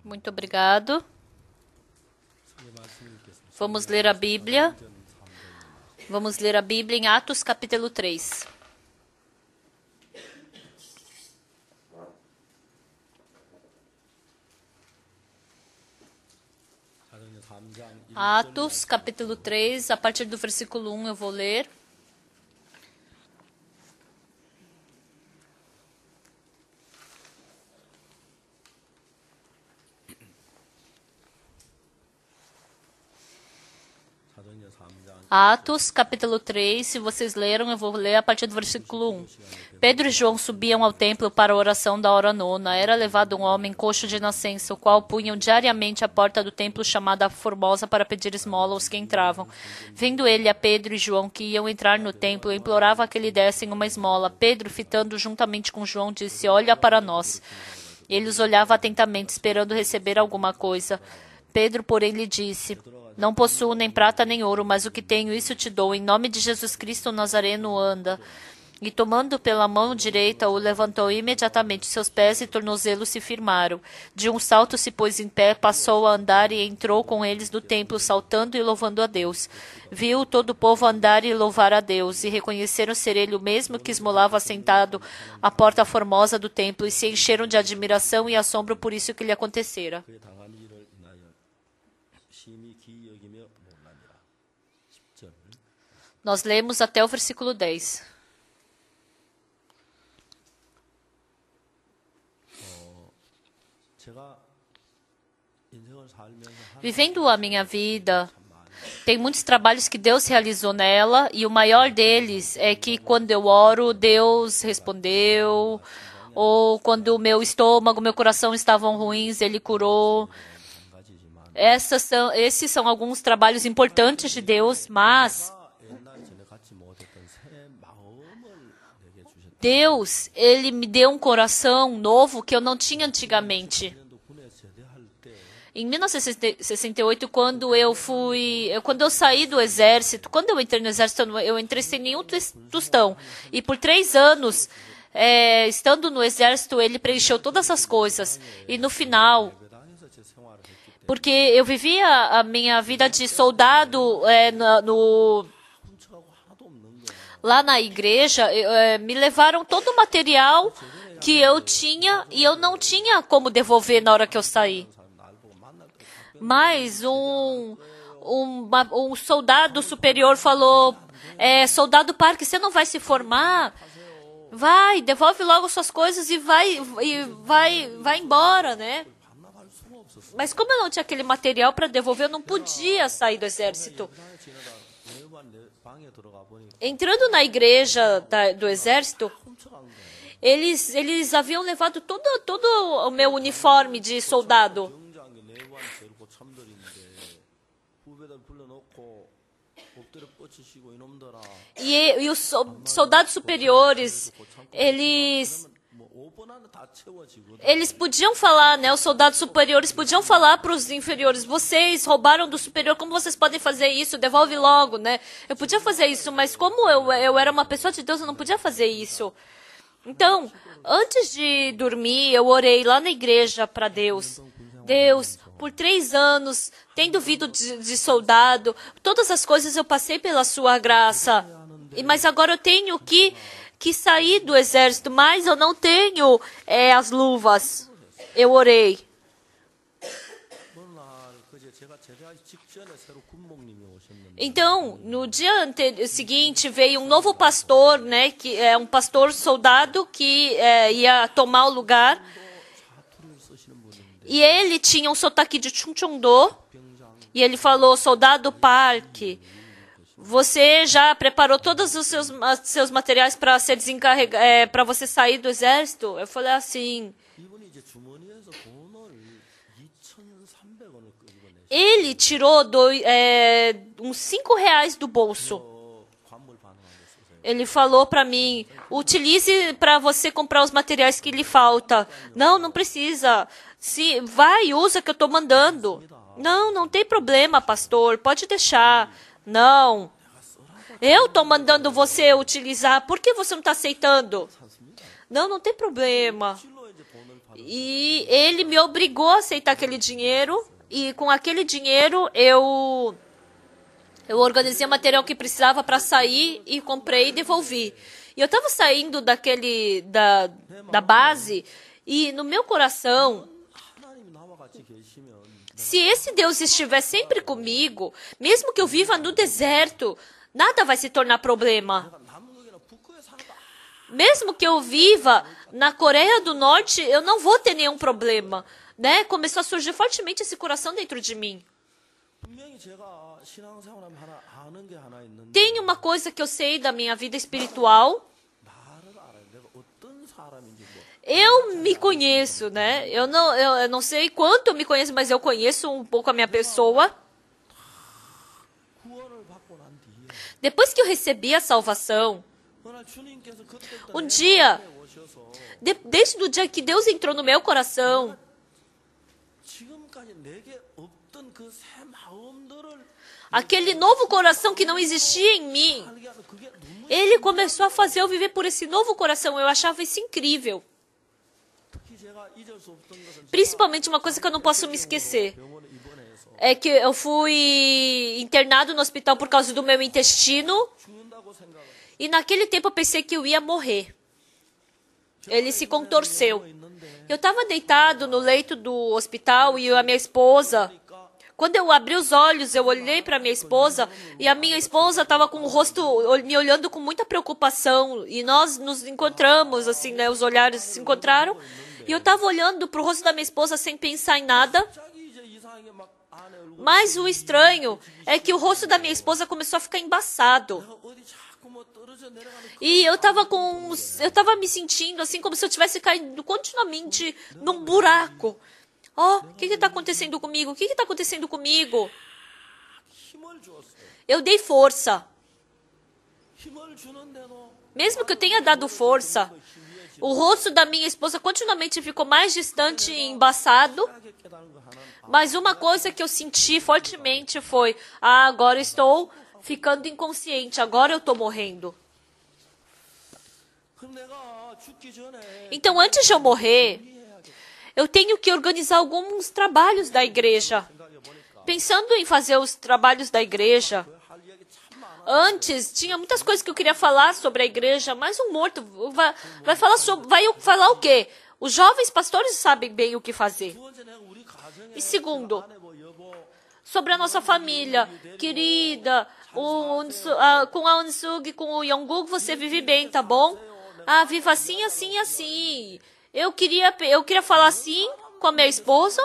Muito obrigado. Vamos ler a Bíblia. Vamos ler a Bíblia em Atos capítulo 3. Atos capítulo 3, a partir do versículo 1 eu vou ler. Atos, capítulo 3, se vocês leram, eu vou ler a partir do versículo 1. Pedro e João subiam ao templo para a oração da hora nona. Era levado um homem coxo de nascença, o qual punham diariamente a porta do templo chamada Formosa para pedir esmola aos que entravam. Vendo ele a Pedro e João que iam entrar no templo, implorava que lhe dessem uma esmola. Pedro, fitando juntamente com João, disse: "Olha para nós." Ele os olhava atentamente, esperando receber alguma coisa. Pedro, porém, lhe disse: "Não possuo nem prata nem ouro, mas o que tenho, isso te dou. Em nome de Jesus Cristo Nazareno, anda." E tomando pela mão direita, o levantou imediatamente. Seus pés e tornozelos se firmaram. De um salto se pôs em pé, passou a andar e entrou com eles no templo, saltando e louvando a Deus. Viu todo o povo andar e louvar a Deus, e reconheceram ser ele o mesmo que esmolava sentado à porta formosa do templo, e se encheram de admiração e assombro por isso que lhe acontecera. Nós lemos até o versículo 10. Vivendo a minha vida, tem muitos trabalhos que Deus realizou nela, e o maior deles é que quando eu oro, Deus respondeu, ou quando o meu estômago, meu coração estavam ruins, Ele curou. Esses são alguns trabalhos importantes de Deus, mas Deus, Ele me deu um coração novo que eu não tinha antigamente. Em 1968, quando eu saí do exército, quando eu entrei no exército, eu entrei sem nenhum tostão. E por 3 anos, estando no exército, ele preencheu todas as coisas. E no final, porque eu vivia a minha vida de soldado lá na igreja, me levaram todo o material que eu tinha e eu não tinha como devolver na hora que eu saí. Mas um soldado superior falou: "Soldado Park, você não vai se formar? Vai, devolve logo suas coisas e vai embora, né?" Mas como eu não tinha aquele material para devolver, eu não podia sair do exército. Entrando na igreja do exército, eles haviam levado todo o meu uniforme de soldado. E os soldados superiores, eles podiam falar, né? Os soldados superiores podiam falar para os inferiores: "Vocês roubaram do superior, como vocês podem fazer isso? Devolve logo, né?" Eu podia fazer isso, mas como eu era uma pessoa de Deus, eu não podia fazer isso. Então, antes de dormir, eu orei lá na igreja para Deus. Deus, por 3 anos, tendo vindo de soldado, todas as coisas eu passei pela sua graça. Mas agora eu tenho que sair do exército, mas eu não tenho as luvas. Eu orei. Então, no dia seguinte, veio um novo pastor, né, que é um pastor soldado que ia tomar o lugar. E ele tinha um sotaque de Chungcheongdo. E ele falou: "Soldado Park, você já preparou todos os seus materiais para ser para você sair do exército?" Eu falei assim. Ele tirou uns R$5 do bolso. Ele falou para mim: "Utilize para você comprar os materiais que lhe falta." Não precisa. Vai, usa que eu estou mandando. Não tem problema, pastor, pode deixar. Não. Eu estou mandando você utilizar, por que você não está aceitando? Não tem problema. E ele me obrigou a aceitar aquele dinheiro. E com aquele dinheiro eu organizei o material que precisava para sair e comprei e devolvi. E eu estava saindo da base e no meu coração, se esse Deus estiver sempre comigo, mesmo que eu viva no deserto, nada vai se tornar problema. Mesmo que eu viva na Coreia do Norte, eu não vou ter nenhum problema. Né? Começou a surgir fortemente esse coração dentro de mim. Tem uma coisa que eu sei da minha vida espiritual. Eu me conheço, né? Eu não sei quanto eu me conheço, mas eu conheço um pouco a minha pessoa. Depois que eu recebi a salvação, um dia, desde o dia que Deus entrou no meu coração, aquele novo coração que não existia em mim, ele começou a fazer eu viver por esse novo coração. Eu achava isso incrível. Principalmente uma coisa que eu não posso me esquecer. É que eu fui internado no hospital por causa do meu intestino. E naquele tempo eu pensei que eu ia morrer. Ele se contorceu. Eu estava deitado no leito do hospital e a minha esposa... Quando eu abri os olhos, eu olhei para minha esposa e a minha esposa estava com o rosto me olhando com muita preocupação. E nós nos encontramos, assim, né? Os olhares se encontraram. E eu estava olhando para o rosto da minha esposa sem pensar em nada. Mas o estranho é que o rosto da minha esposa começou a ficar embaçado. E eu estava me sentindo assim como se eu estivesse caindo continuamente num buraco. Oh, o que está acontecendo comigo? O que está acontecendo comigo? Eu dei força. Mesmo que eu tenha dado força, o rosto da minha esposa continuamente ficou mais distante e embaçado. Mas uma coisa que eu senti fortemente foi: agora eu estou ficando inconsciente, agora eu estou morrendo. Então, antes de eu morrer, eu tenho que organizar alguns trabalhos da igreja. Pensando em fazer os trabalhos da igreja, antes tinha muitas coisas que eu queria falar sobre a igreja, mas um morto vai falar o quê? Os jovens pastores sabem bem o que fazer. E segundo, sobre a nossa família querida, com a Unsug, com o Yongguk, você vive bem, tá bom? Ah, viva assim, assim, assim. Eu queria falar assim com a minha esposa,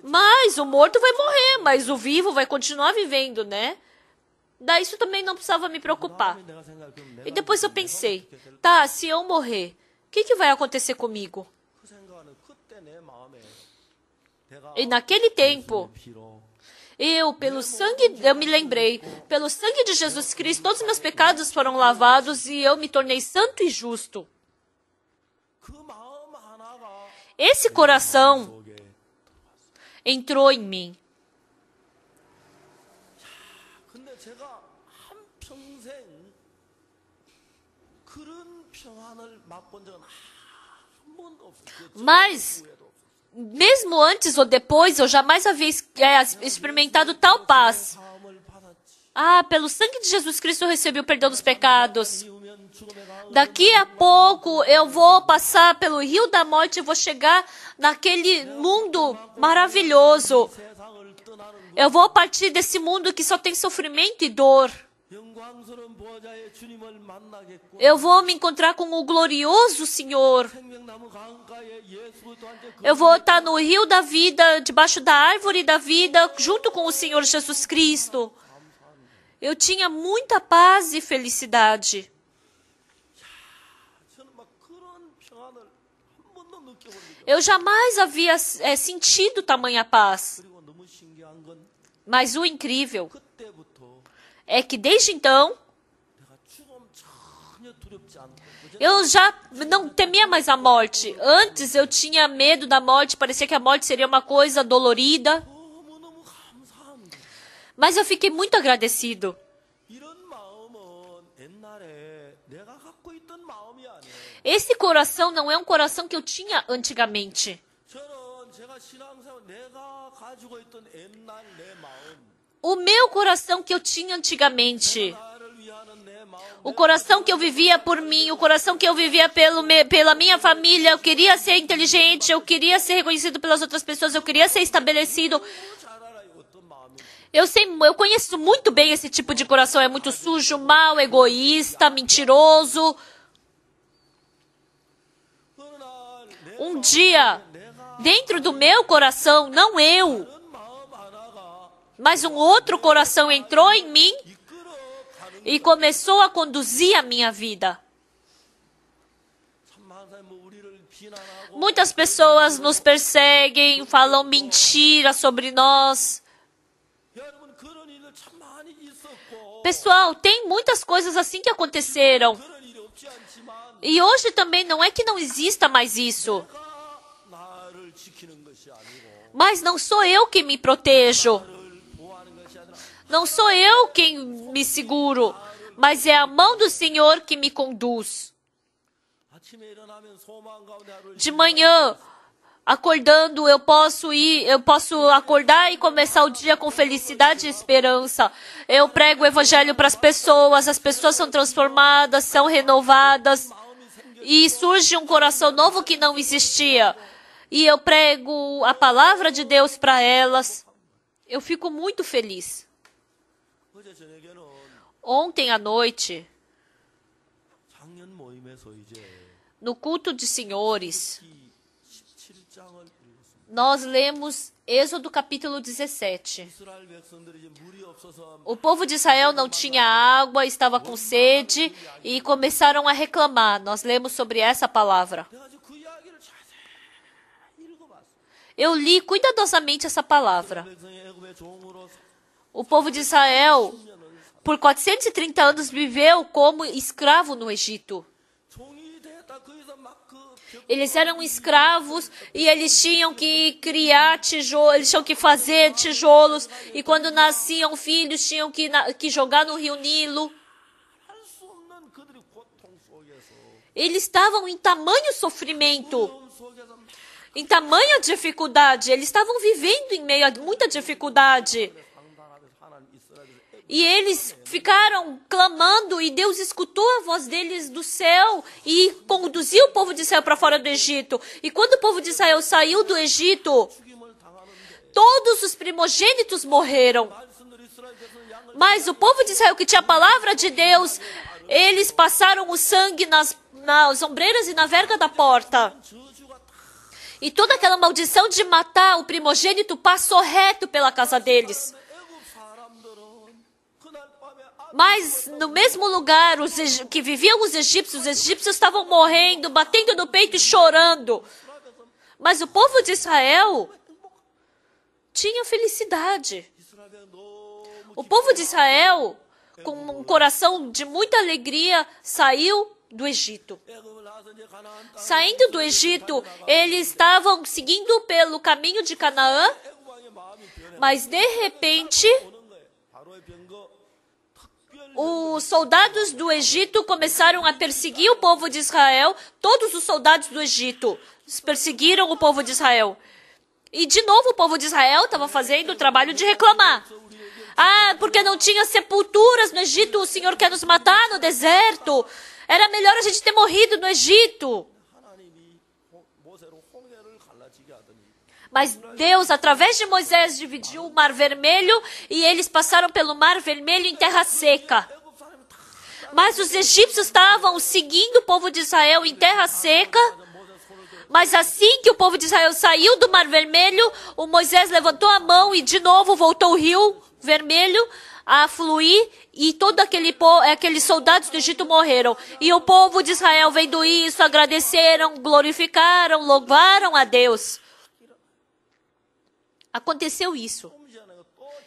mas o morto vai morrer, mas o vivo vai continuar vivendo, né? Daí isso também não precisava me preocupar. E depois eu pensei, tá, se eu morrer, o que vai acontecer comigo? E naquele tempo, eu me lembrei, pelo sangue de Jesus Cristo, todos os meus pecados foram lavados e eu me tornei santo e justo. Esse coração entrou em mim. Mas, mesmo antes ou depois, eu jamais havia experimentado tal paz. Ah, pelo sangue de Jesus Cristo eu recebi o perdão dos pecados. Daqui a pouco eu vou passar pelo rio da morte e vou chegar naquele mundo maravilhoso. Eu vou partir desse mundo que só tem sofrimento e dor. Eu vou me encontrar com o glorioso Senhor. Eu vou estar no rio da vida, debaixo da árvore da vida, junto com o Senhor Jesus Cristo. Eu tinha muita paz e felicidade. Eu jamais havia sentido tamanha paz. Mas o incrível é que desde então, eu já não temia mais a morte. Antes eu tinha medo da morte, parecia que a morte seria uma coisa dolorida. Mas eu fiquei muito agradecido. Esse coração não é um coração que eu tinha antigamente. O meu coração que eu tinha antigamente, o coração que eu vivia por mim, o coração que eu vivia pela minha família, eu queria ser inteligente, eu queria ser reconhecido pelas outras pessoas, eu queria ser estabelecido. Eu conheço muito bem esse tipo de coração, é muito sujo, mau, egoísta, mentiroso. Um dia, dentro do meu coração, não eu, mas um outro coração entrou em mim e começou a conduzir a minha vida. Muitas pessoas nos perseguem, falam mentiras sobre nós. Pessoal, tem muitas coisas assim que aconteceram. E hoje também não é que não exista mais isso. Mas não sou eu que me protejo. Não sou eu quem me seguro. Mas é a mão do Senhor que me conduz. De manhã, acordando, eu posso acordar e começar o dia com felicidade e esperança. Eu prego o evangelho para as pessoas são transformadas, são renovadas. E surge um coração novo que não existia. E eu prego a palavra de Deus para elas. Eu fico muito feliz. Ontem à noite, no culto de senhores, nós lemos Êxodo capítulo 17. O povo de Israel não tinha água, estava com sede e começaram a reclamar. Nós lemos sobre essa palavra. Eu li cuidadosamente essa palavra. O povo de Israel, por 430 anos, viveu como escravo no Egito. Eles eram escravos e eles tinham que criar tijolos, eles tinham que fazer tijolos. E quando nasciam filhos, tinham que jogar no rio Nilo. Eles estavam em tamanho sofrimento, em tamanha dificuldade. Eles estavam vivendo em meio a muita dificuldade. E eles ficaram clamando e Deus escutou a voz deles do céu e conduziu o povo de Israel para fora do Egito. E quando o povo de Israel saiu do Egito, todos os primogênitos morreram. Mas o povo de Israel que tinha a palavra de Deus, eles passaram o sangue nas ombreiras e na verga da porta. E toda aquela maldição de matar o primogênito passou reto pela casa deles. Mas no mesmo lugar que viviam os egípcios estavam morrendo, batendo no peito e chorando. Mas o povo de Israel tinha felicidade. O povo de Israel, com um coração de muita alegria, saiu do Egito. Saindo do Egito, eles estavam seguindo pelo caminho de Canaã, mas de repente os soldados do Egito começaram a perseguir o povo de Israel. Todos os soldados do Egito perseguiram o povo de Israel. E de novo o povo de Israel estava fazendo o trabalho de reclamar. Ah, porque não tinha sepulturas no Egito, o Senhor quer nos matar no deserto. Era melhor a gente ter morrido no Egito. Mas Deus, através de Moisés, dividiu o Mar Vermelho e eles passaram pelo Mar Vermelho em terra seca. Mas os egípcios estavam seguindo o povo de Israel em terra seca. Mas assim que o povo de Israel saiu do Mar Vermelho, o Moisés levantou a mão e de novo voltou o Rio Vermelho a fluir e todos aqueles soldados do Egito morreram. E o povo de Israel, vendo isso, agradeceram, glorificaram, louvaram a Deus. Aconteceu isso.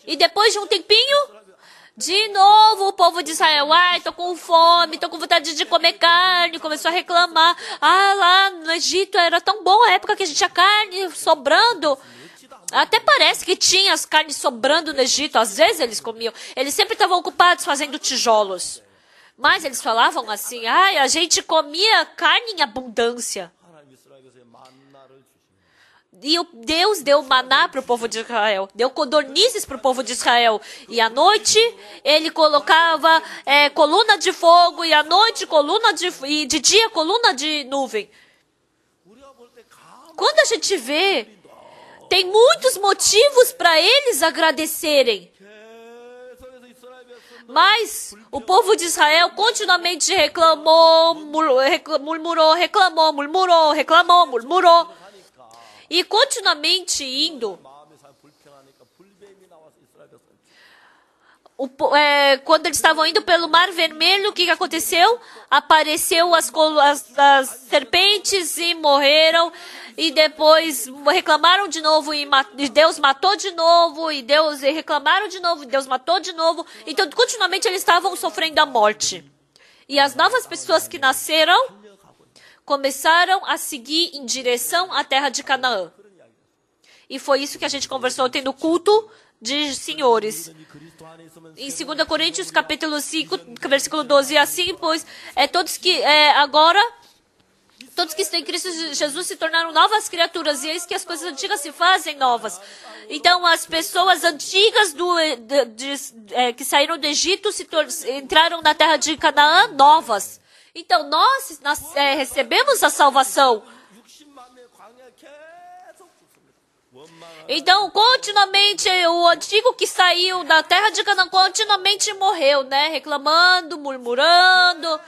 E depois de um tempinho, de novo o povo de Israel, ai, tô com fome, tô com vontade de comer carne, começou a reclamar. Ah, lá no Egito era tão bom a época que a gente tinha carne sobrando. Até parece que tinha as carnes sobrando no Egito, às vezes eles comiam. Eles sempre estavam ocupados fazendo tijolos. Mas eles falavam assim, ai, a gente comia carne em abundância. E Deus deu maná para o povo de Israel, deu codornizes para o povo de Israel. E à noite ele colocava coluna de fogo, e à noite e de dia coluna de nuvem. Quando a gente vê, tem muitos motivos para eles agradecerem. Mas o povo de Israel continuamente reclamou, murmurou. E continuamente indo. Quando eles estavam indo pelo Mar Vermelho, o que aconteceu? Apareceu as serpentes e morreram. E depois reclamaram de novo e Deus matou de novo. E reclamaram de novo e Deus matou de novo. Então, continuamente eles estavam sofrendo a morte. E as novas pessoas que nasceram começaram a seguir em direção à terra de Canaã. E foi isso que a gente conversou ontem no culto de senhores. Em 2 Coríntios, capítulo 5, versículo 12, assim, pois todos que estão em Cristo Jesus se tornaram novas criaturas, e eis que as coisas antigas se fazem novas. Então, as pessoas antigas que saíram do Egito entraram na terra de Canaã novas. Então, nós recebemos a salvação. Então, continuamente, o antigo que saiu da terra de Canaã continuamente morreu, né? Reclamando, murmurando.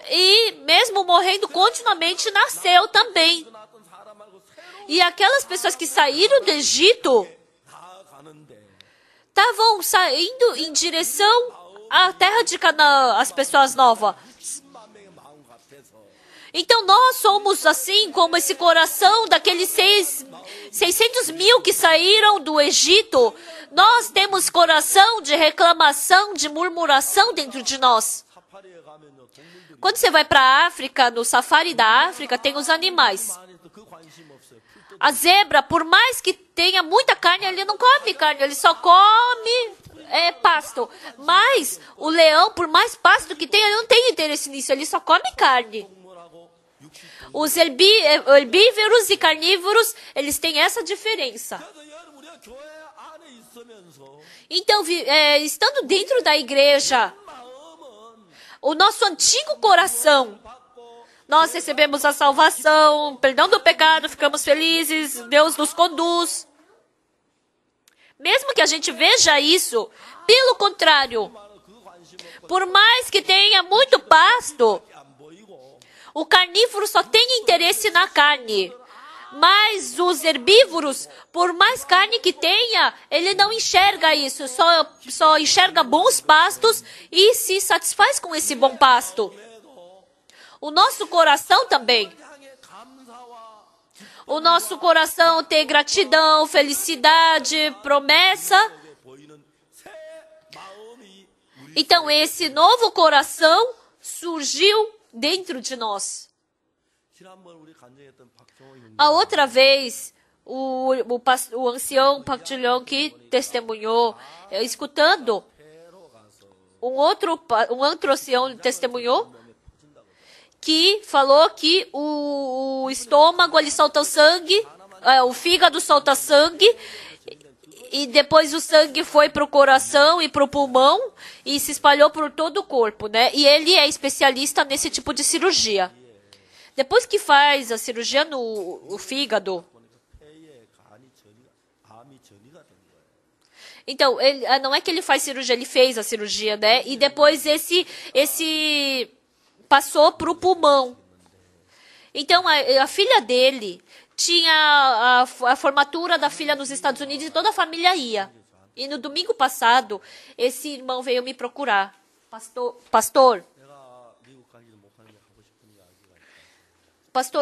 E mesmo morrendo, continuamente nasceu também. E aquelas pessoas que saíram do Egito estavam saindo em direção à terra de Canaã, as pessoas novas. Então nós somos assim como esse coração daqueles 600 mil que saíram do Egito. Nós temos coração de reclamação, de murmuração dentro de nós. Quando você vai para a África, no safari da África, tem os animais. A zebra, por mais que tenha muita carne, ele não come carne, ele só come pasto. Mas o leão, por mais pasto que tenha, ele não tem interesse nisso, ele só come carne. Os herbívoros e carnívoros, eles têm essa diferença. Então, estando dentro da igreja, o nosso antigo coração, nós recebemos a salvação, perdão do pecado, ficamos felizes, Deus nos conduz. Mesmo que a gente veja isso, pelo contrário, por mais que tenha muito pasto, o carnívoro só tem interesse na carne. Mas os herbívoros, por mais carne que tenha, ele não enxerga isso. Só enxerga bons pastos e se satisfaz com esse bom pasto. O nosso coração também. O nosso coração tem gratidão, felicidade, promessa. Então, esse novo coração surgiu dentro de nós. A outra vez, o ancião Pak Juliong que testemunhou, escutando, um outro ancião testemunhou, que falou que o estômago ele solta sangue, o fígado solta sangue, e depois o sangue foi para o coração e para o pulmão e se espalhou por todo o corpo, né? E ele é especialista nesse tipo de cirurgia. Depois que faz a cirurgia no fígado, então, não é que ele faz cirurgia, ele fez a cirurgia, né? E depois esse passou para o pulmão. Então, a filha dele tinha a formatura da filha nos Estados Unidos e toda a família ia. E no domingo passado, esse irmão veio me procurar. Pastor,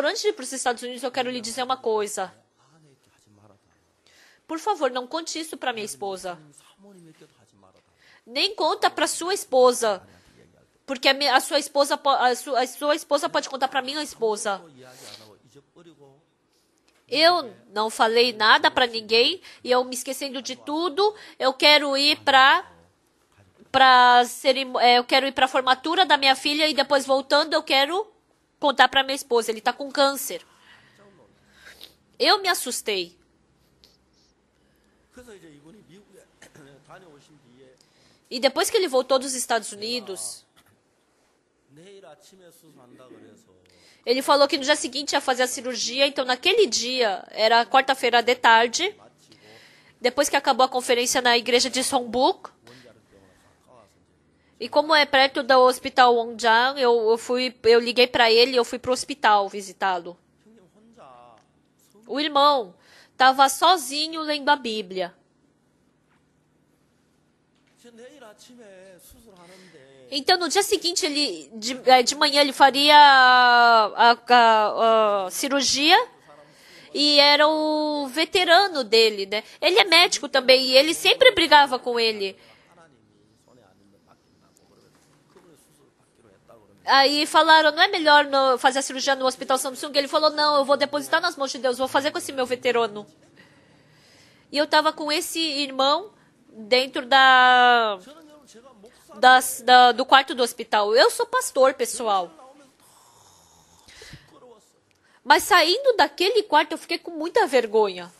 antes de ir para os Estados Unidos, eu quero lhe dizer uma coisa. Por favor, não conte isso para minha esposa. Nem conta para sua esposa. Porque a sua esposa pode contar para minha esposa. Eu não falei nada para ninguém e eu me esquecendo de tudo, eu quero ir para eu quero ir para a formatura da minha filha e depois voltando eu quero contar para minha esposa. Ele está com câncer. Eu me assustei. E depois que ele voltou dos Estados Unidos, ele falou que no dia seguinte ia fazer a cirurgia. Então, naquele dia, era quarta-feira de tarde, depois que acabou a conferência na igreja de Songbuk. E como é perto do hospital Wongjang, eu liguei para ele e eu fui para o hospital visitá-lo. O irmão estava sozinho lendo a Bíblia. Então, no dia seguinte, de manhã, ele faria a cirurgia e era o veterano dele, né? Ele é médico também e ele sempre brigava com ele. Aí falaram, não é melhor fazer a cirurgia no Hospital Samsung? Ele falou, não, eu vou depositar nas mãos de Deus, vou fazer com esse meu veterano. E eu estava com esse irmão dentro do quarto do hospital. Eu sou pastor, pessoal. Mas saindo daquele quarto, eu fiquei com muita vergonha.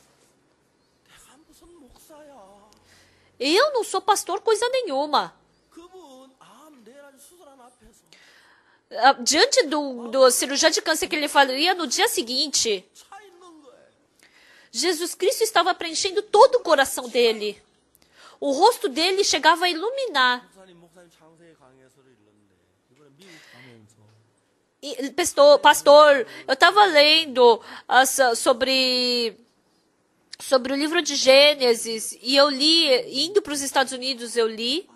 Eu não sou pastor coisa nenhuma. Diante do cirurgião de câncer que ele faria no dia seguinte, Jesus Cristo estava preenchendo todo o coração dele. O rosto dele chegava a iluminar. E, pastor, eu estava lendo sobre o livro de Gênesis e eu li, indo para os Estados Unidos, eu li.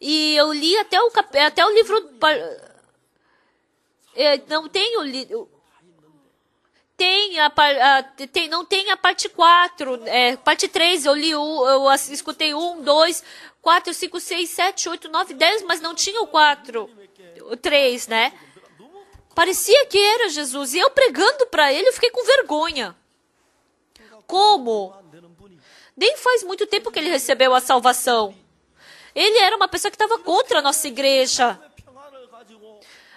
E eu li até o livro. Não tenho lido. Não tem a parte 4. Parte 3, eu li eu escutei 1, 2, 4, 5, 6, 7, 8, 9, 10, mas não tinha o 4. O 3, né? Parecia que era Jesus. E eu pregando para ele, eu fiquei com vergonha. Como? Nem faz muito tempo que ele recebeu a salvação. Ele era uma pessoa que estava contra a nossa igreja.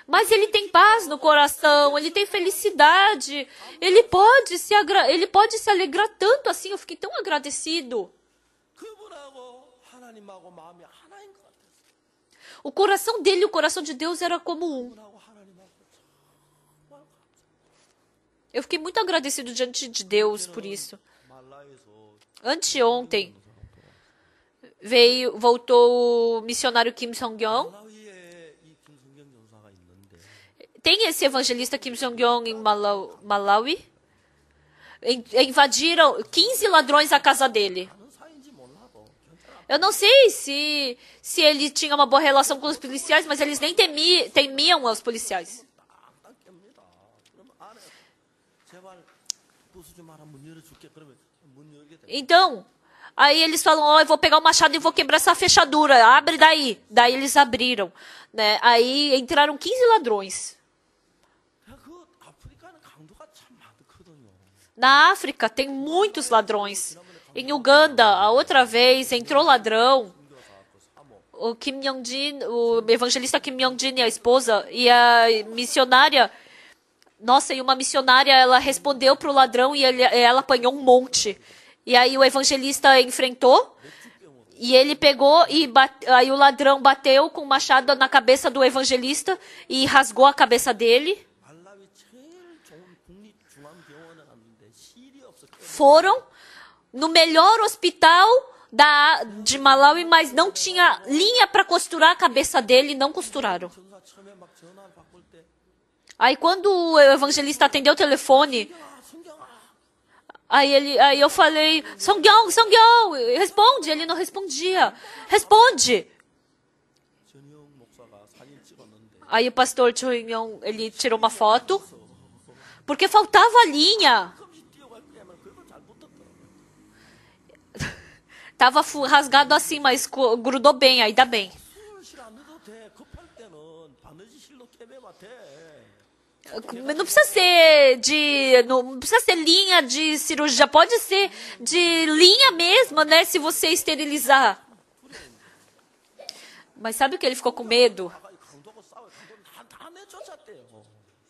Mas ele tem paz no coração, ele tem felicidade. Ele pode se alegrar tanto assim. Eu fiquei tão agradecido. O coração dele e o coração de Deus era como um. Eu fiquei muito agradecido diante de Deus por isso. Anteontem, voltou o missionário Kim Song-yong. Tem esse evangelista Kim Song-yong em Malawi. Invadiram 15 ladrões a casa dele. Eu não sei se ele tinha uma boa relação com os policiais, mas eles nem temiam os policiais. Então, aí eles falam, eu vou pegar o machado e vou quebrar essa fechadura, abre daí. Daí eles abriram, né? Aí entraram 15 ladrões. Na África tem muitos ladrões. Em Uganda, a outra vez, entrou ladrão. O Kim Yong-jin, o evangelista Kim Yong-jin e a esposa, e a missionária... Nossa, e uma missionária, ela respondeu para o ladrão e ela apanhou um monte. E aí o evangelista enfrentou, e ele pegou, aí o ladrão bateu com o machado na cabeça do evangelista e rasgou a cabeça dele. Foram no melhor hospital de Malawi, mas não tinha linha para costurar a cabeça dele, não costuraram. Aí quando o evangelista atendeu o telefone, aí eu falei, Song-yong, responde. Ele não respondia. Responde. Aí o pastor Choi-myung, ele tirou uma foto, porque faltava linha. Tava rasgado assim, mas grudou bem, ainda bem. Não precisa ser linha de cirurgia, pode ser de linha mesmo, né, se você esterilizar. Mas sabe o que ele ficou com medo?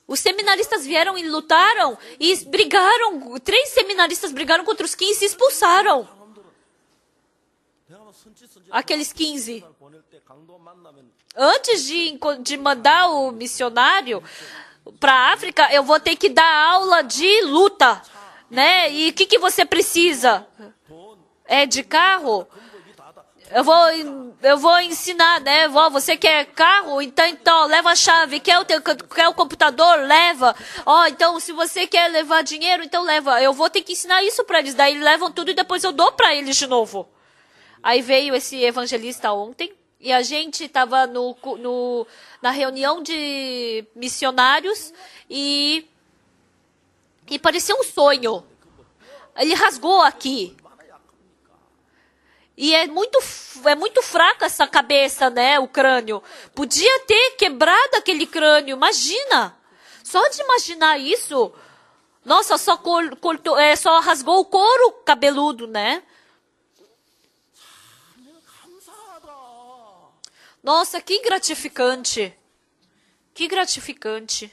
Os seminaristas vieram e lutaram e brigaram. 3 seminaristas brigaram contra os 15 e expulsaram aqueles 15. Antes de mandar o missionário para a África, eu vou ter que dar aula de luta, né? E o que você precisa? É de carro? Eu vou ensinar, né? Você quer carro? Então leva a chave. Quer o computador? Leva. Então se você quer levar dinheiro, então leva. Eu vou ter que ensinar isso para eles. Daí levam tudo e depois eu dou para eles de novo. Aí veio esse evangelista ontem e a gente estava na reunião de missionários e parecia um sonho. Ele rasgou aqui. E é muito fraca essa cabeça, né? O crânio. Podia ter quebrado aquele crânio. Imagina! Só de imaginar isso. Nossa, só rasgou o couro cabeludo, né? Nossa, que gratificante. Que gratificante.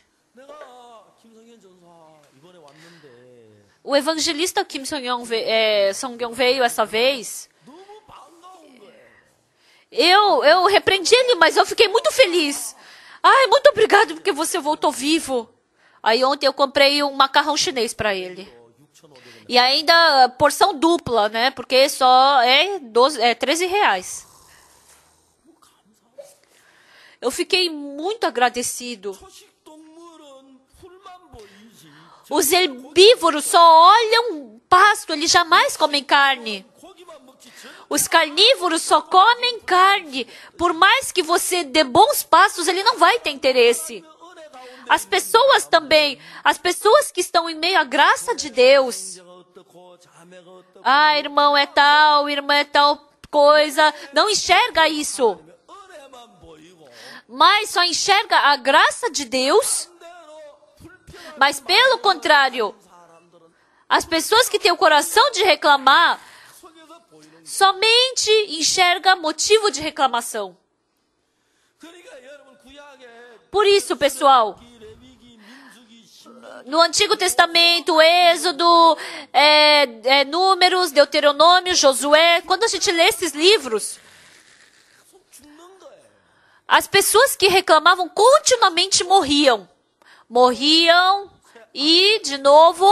O evangelista Kim Song-yong veio essa vez. Eu repreendi ele, mas eu fiquei muito feliz. Ai, muito obrigado porque você voltou vivo. Aí ontem eu comprei um macarrão chinês para ele. E ainda porção dupla, né? Porque só é 13 reais. Eu fiquei muito agradecido. Os herbívoros só olham pasto, eles jamais comem carne. Os carnívoros só comem carne. Por mais que você dê bons pastos, ele não vai ter interesse. As pessoas também, as pessoas que estão em meio à graça de Deus. Ah, irmão é tal, irmã é tal coisa. Não enxerga isso. Mas só enxerga a graça de Deus. Mas pelo contrário, as pessoas que têm o coração de reclamar, somente enxerga motivo de reclamação. Por isso, pessoal, no Antigo Testamento, Êxodo, Números, Deuteronômio, Josué, quando a gente lê esses livros, as pessoas que reclamavam continuamente morriam. Morriam e, de novo,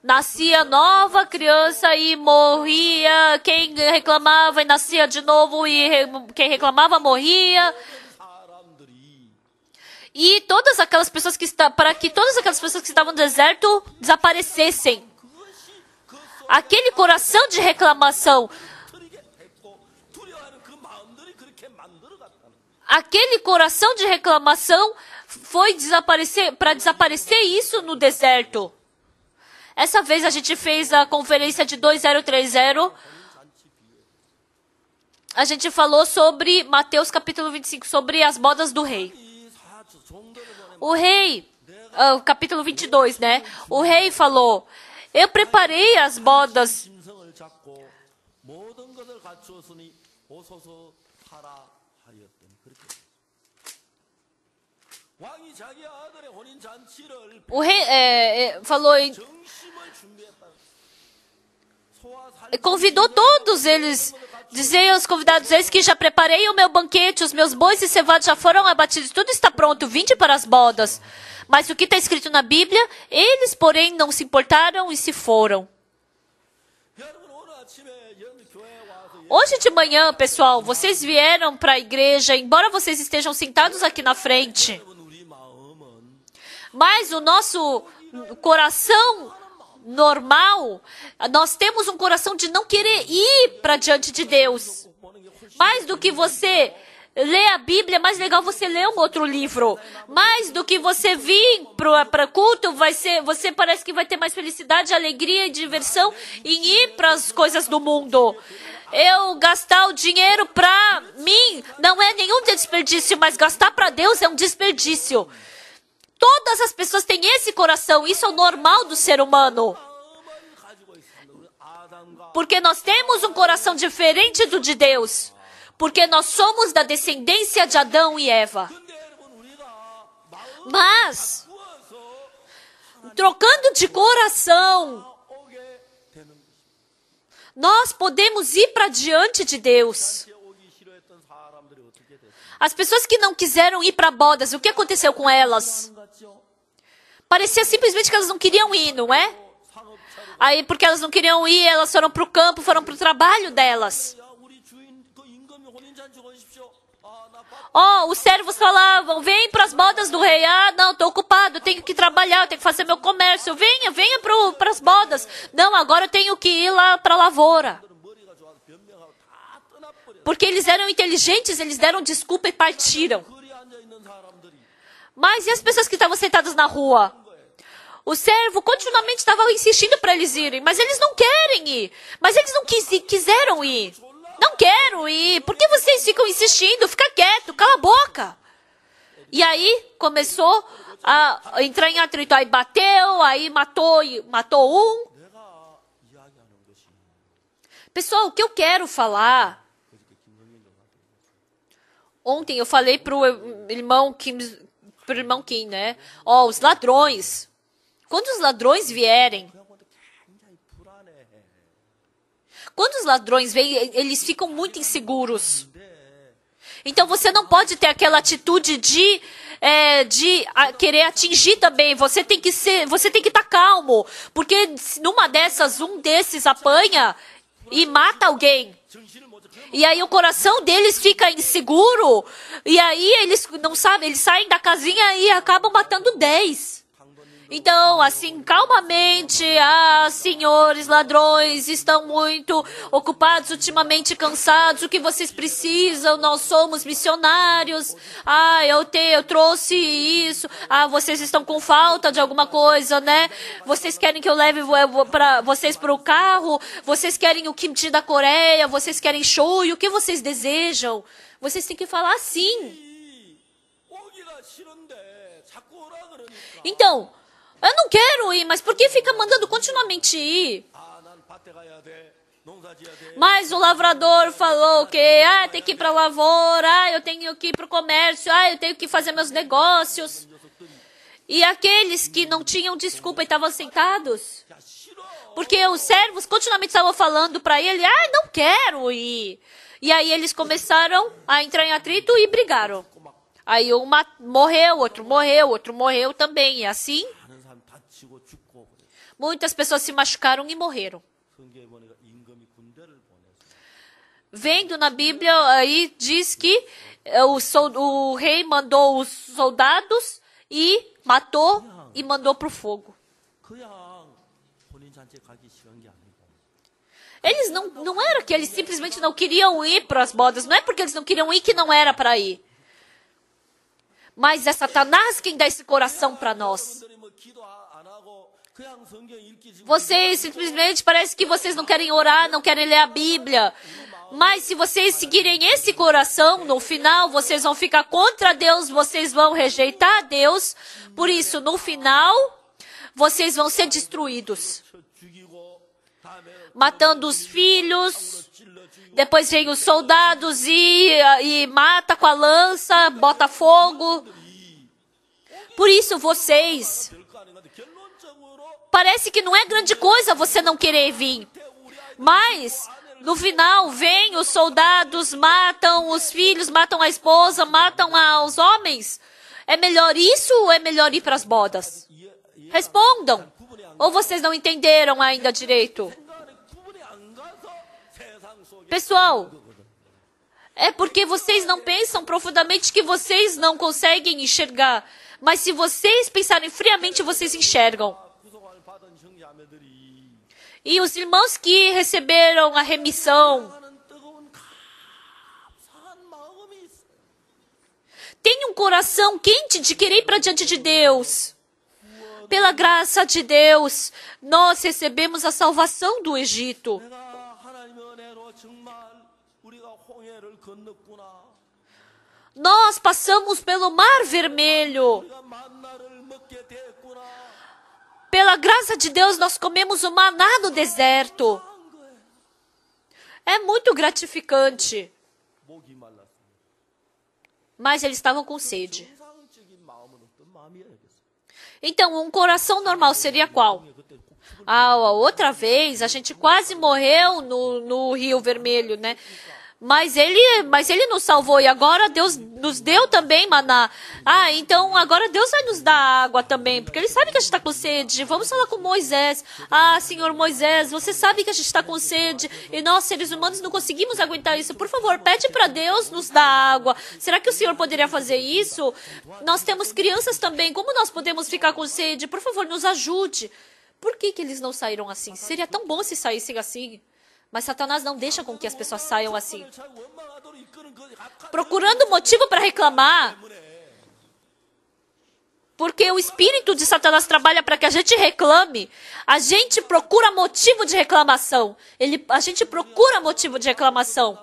nascia nova criança e morria. Quem reclamava e nascia de novo e quem reclamava morria. E todas aquelas pessoas para que todas aquelas pessoas que estavam no deserto desaparecessem. Aquele coração de reclamação. Aquele coração de reclamação foi para desaparecer isso no deserto. Essa vez a gente fez a conferência de 2030. A gente falou sobre Mateus capítulo 25, sobre as bodas do rei. O rei, capítulo 22, né? O rei falou, eu preparei as bodas. O rei falou, convidou todos eles, dizia aos convidados, eis que já preparei o meu banquete, os meus bois e cevados já foram abatidos, tudo está pronto, vinde para as bodas. Mas o que está escrito na Bíblia, eles, porém, não se importaram e se foram. Hoje de manhã, pessoal, vocês vieram para a igreja, embora vocês estejam sentados aqui na frente, mas o nosso coração normal, nós temos um coração de não querer ir para diante de Deus. Mais do que você ler a Bíblia, é mais legal você ler um outro livro. Mais do que você vir para culto, você parece que vai ter mais felicidade, alegria e diversão em ir para as coisas do mundo. Eu gastar o dinheiro para mim não é nenhum desperdício, mas gastar para Deus é um desperdício. Todas as pessoas têm esse coração, isso é o normal do ser humano. Porque nós temos um coração diferente do de Deus. porque nós somos da descendência de Adão e Eva. Mas, trocando de coração, nós podemos ir para diante de Deus. As pessoas que não quiseram ir para bodas, o que aconteceu com elas? Parecia simplesmente que elas não queriam ir, não é? Aí, porque elas não queriam ir, elas foram para o campo, foram para o trabalho delas. Os servos falavam, vem para as bodas do rei. Ah, não, estou ocupado, tenho que trabalhar, tenho que fazer meu comércio. Venha para as bodas. Não, agora eu tenho que ir lá para a lavoura. Porque eles eram inteligentes, eles deram desculpa e partiram. Mas e as pessoas que estavam sentadas na rua? O servo continuamente estava insistindo para eles irem, mas eles não querem ir. Mas eles não quiseram ir. Não quero ir. Por que vocês ficam insistindo? Fica quieto, cala a boca. E aí começou a entrar em atrito. Aí bateu, aí matou um. Pessoal, o que eu quero falar... Ontem eu falei pro irmão Kim, né? Os ladrões. Quando os ladrões vierem, eles ficam muito inseguros. Então você não pode ter aquela atitude de querer atingir também. Você tem que estar calmo, porque numa dessas um desses apanha e mata alguém. E aí o coração deles fica inseguro. E aí eles não sabem, eles saem da casinha e acabam matando 10. Então, assim, calmamente, senhores ladrões, estão muito ocupados, ultimamente cansados, o que vocês precisam? Nós somos missionários. Eu trouxe isso. Vocês estão com falta de alguma coisa, né? Vocês querem que eu leve vocês para o carro? Vocês querem o kimchi da Coreia? Vocês querem shoyu? O que vocês desejam? Vocês têm que falar assim. Então, eu não quero ir, mas por que fica mandando continuamente ir? Mas o lavrador falou que tem que ir para a lavoura, eu tenho que ir para o comércio, eu tenho que fazer meus negócios. E aqueles que não tinham desculpa e estavam sentados, porque os servos continuamente estavam falando para ele, não quero ir. E aí eles começaram a entrar em atrito e brigaram. Aí um morreu, outro morreu também. E assim, muitas pessoas se machucaram e morreram. Vendo na Bíblia, aí diz que o rei mandou os soldados e matou e mandou para o fogo. Eles não era que eles simplesmente não queriam ir para as bodas. Não é porque eles não queriam ir que não era para ir. Mas é Satanás quem dá esse coração para nós. Vocês simplesmente parece que vocês não querem orar, não querem ler a Bíblia. Mas se vocês seguirem esse coração, no final vocês vão ficar contra Deus, vocês vão rejeitar Deus. Por isso, no final, vocês vão ser destruídos. Matando os filhos. Depois vem os soldados e mata com a lança, bota fogo. Por isso vocês... Parece que não é grande coisa você não querer vir. Mas, no final, vem os soldados, matam os filhos, matam a esposa, matam os homens. É melhor isso ou é melhor ir para as bodas? Respondam. Ou vocês não entenderam ainda direito? Pessoal, é porque vocês não pensam profundamente que vocês não conseguem enxergar. Mas se vocês pensarem friamente, vocês enxergam. E os irmãos que receberam a remissão, têm um coração quente de querer ir para diante de Deus. Pela graça de Deus, nós recebemos a salvação do Egito. Nós passamos pelo Mar Vermelho. Pela graça de Deus, nós comemos o maná no deserto. É muito gratificante. Mas eles estavam com sede. Então, um coração normal seria qual? Outra vez, a gente quase morreu no Rio Vermelho, né? Mas ele nos salvou e agora Deus nos deu também maná. Então agora Deus vai nos dar água também, porque Ele sabe que a gente está com sede. Vamos falar com Moisés. Senhor Moisés, você sabe que a gente está com sede e nós, seres humanos, não conseguimos aguentar isso. Por favor, pede para Deus nos dar água. Será que o Senhor poderia fazer isso? Nós temos crianças também. Como nós podemos ficar com sede? Por favor, nos ajude. Por que eles não saíram assim? Seria tão bom se saíssem assim. Mas Satanás não deixa com que as pessoas saiam assim. Procurando motivo para reclamar. Porque o espírito de Satanás trabalha para que a gente reclame. A gente procura motivo de reclamação. A gente procura motivo de reclamação.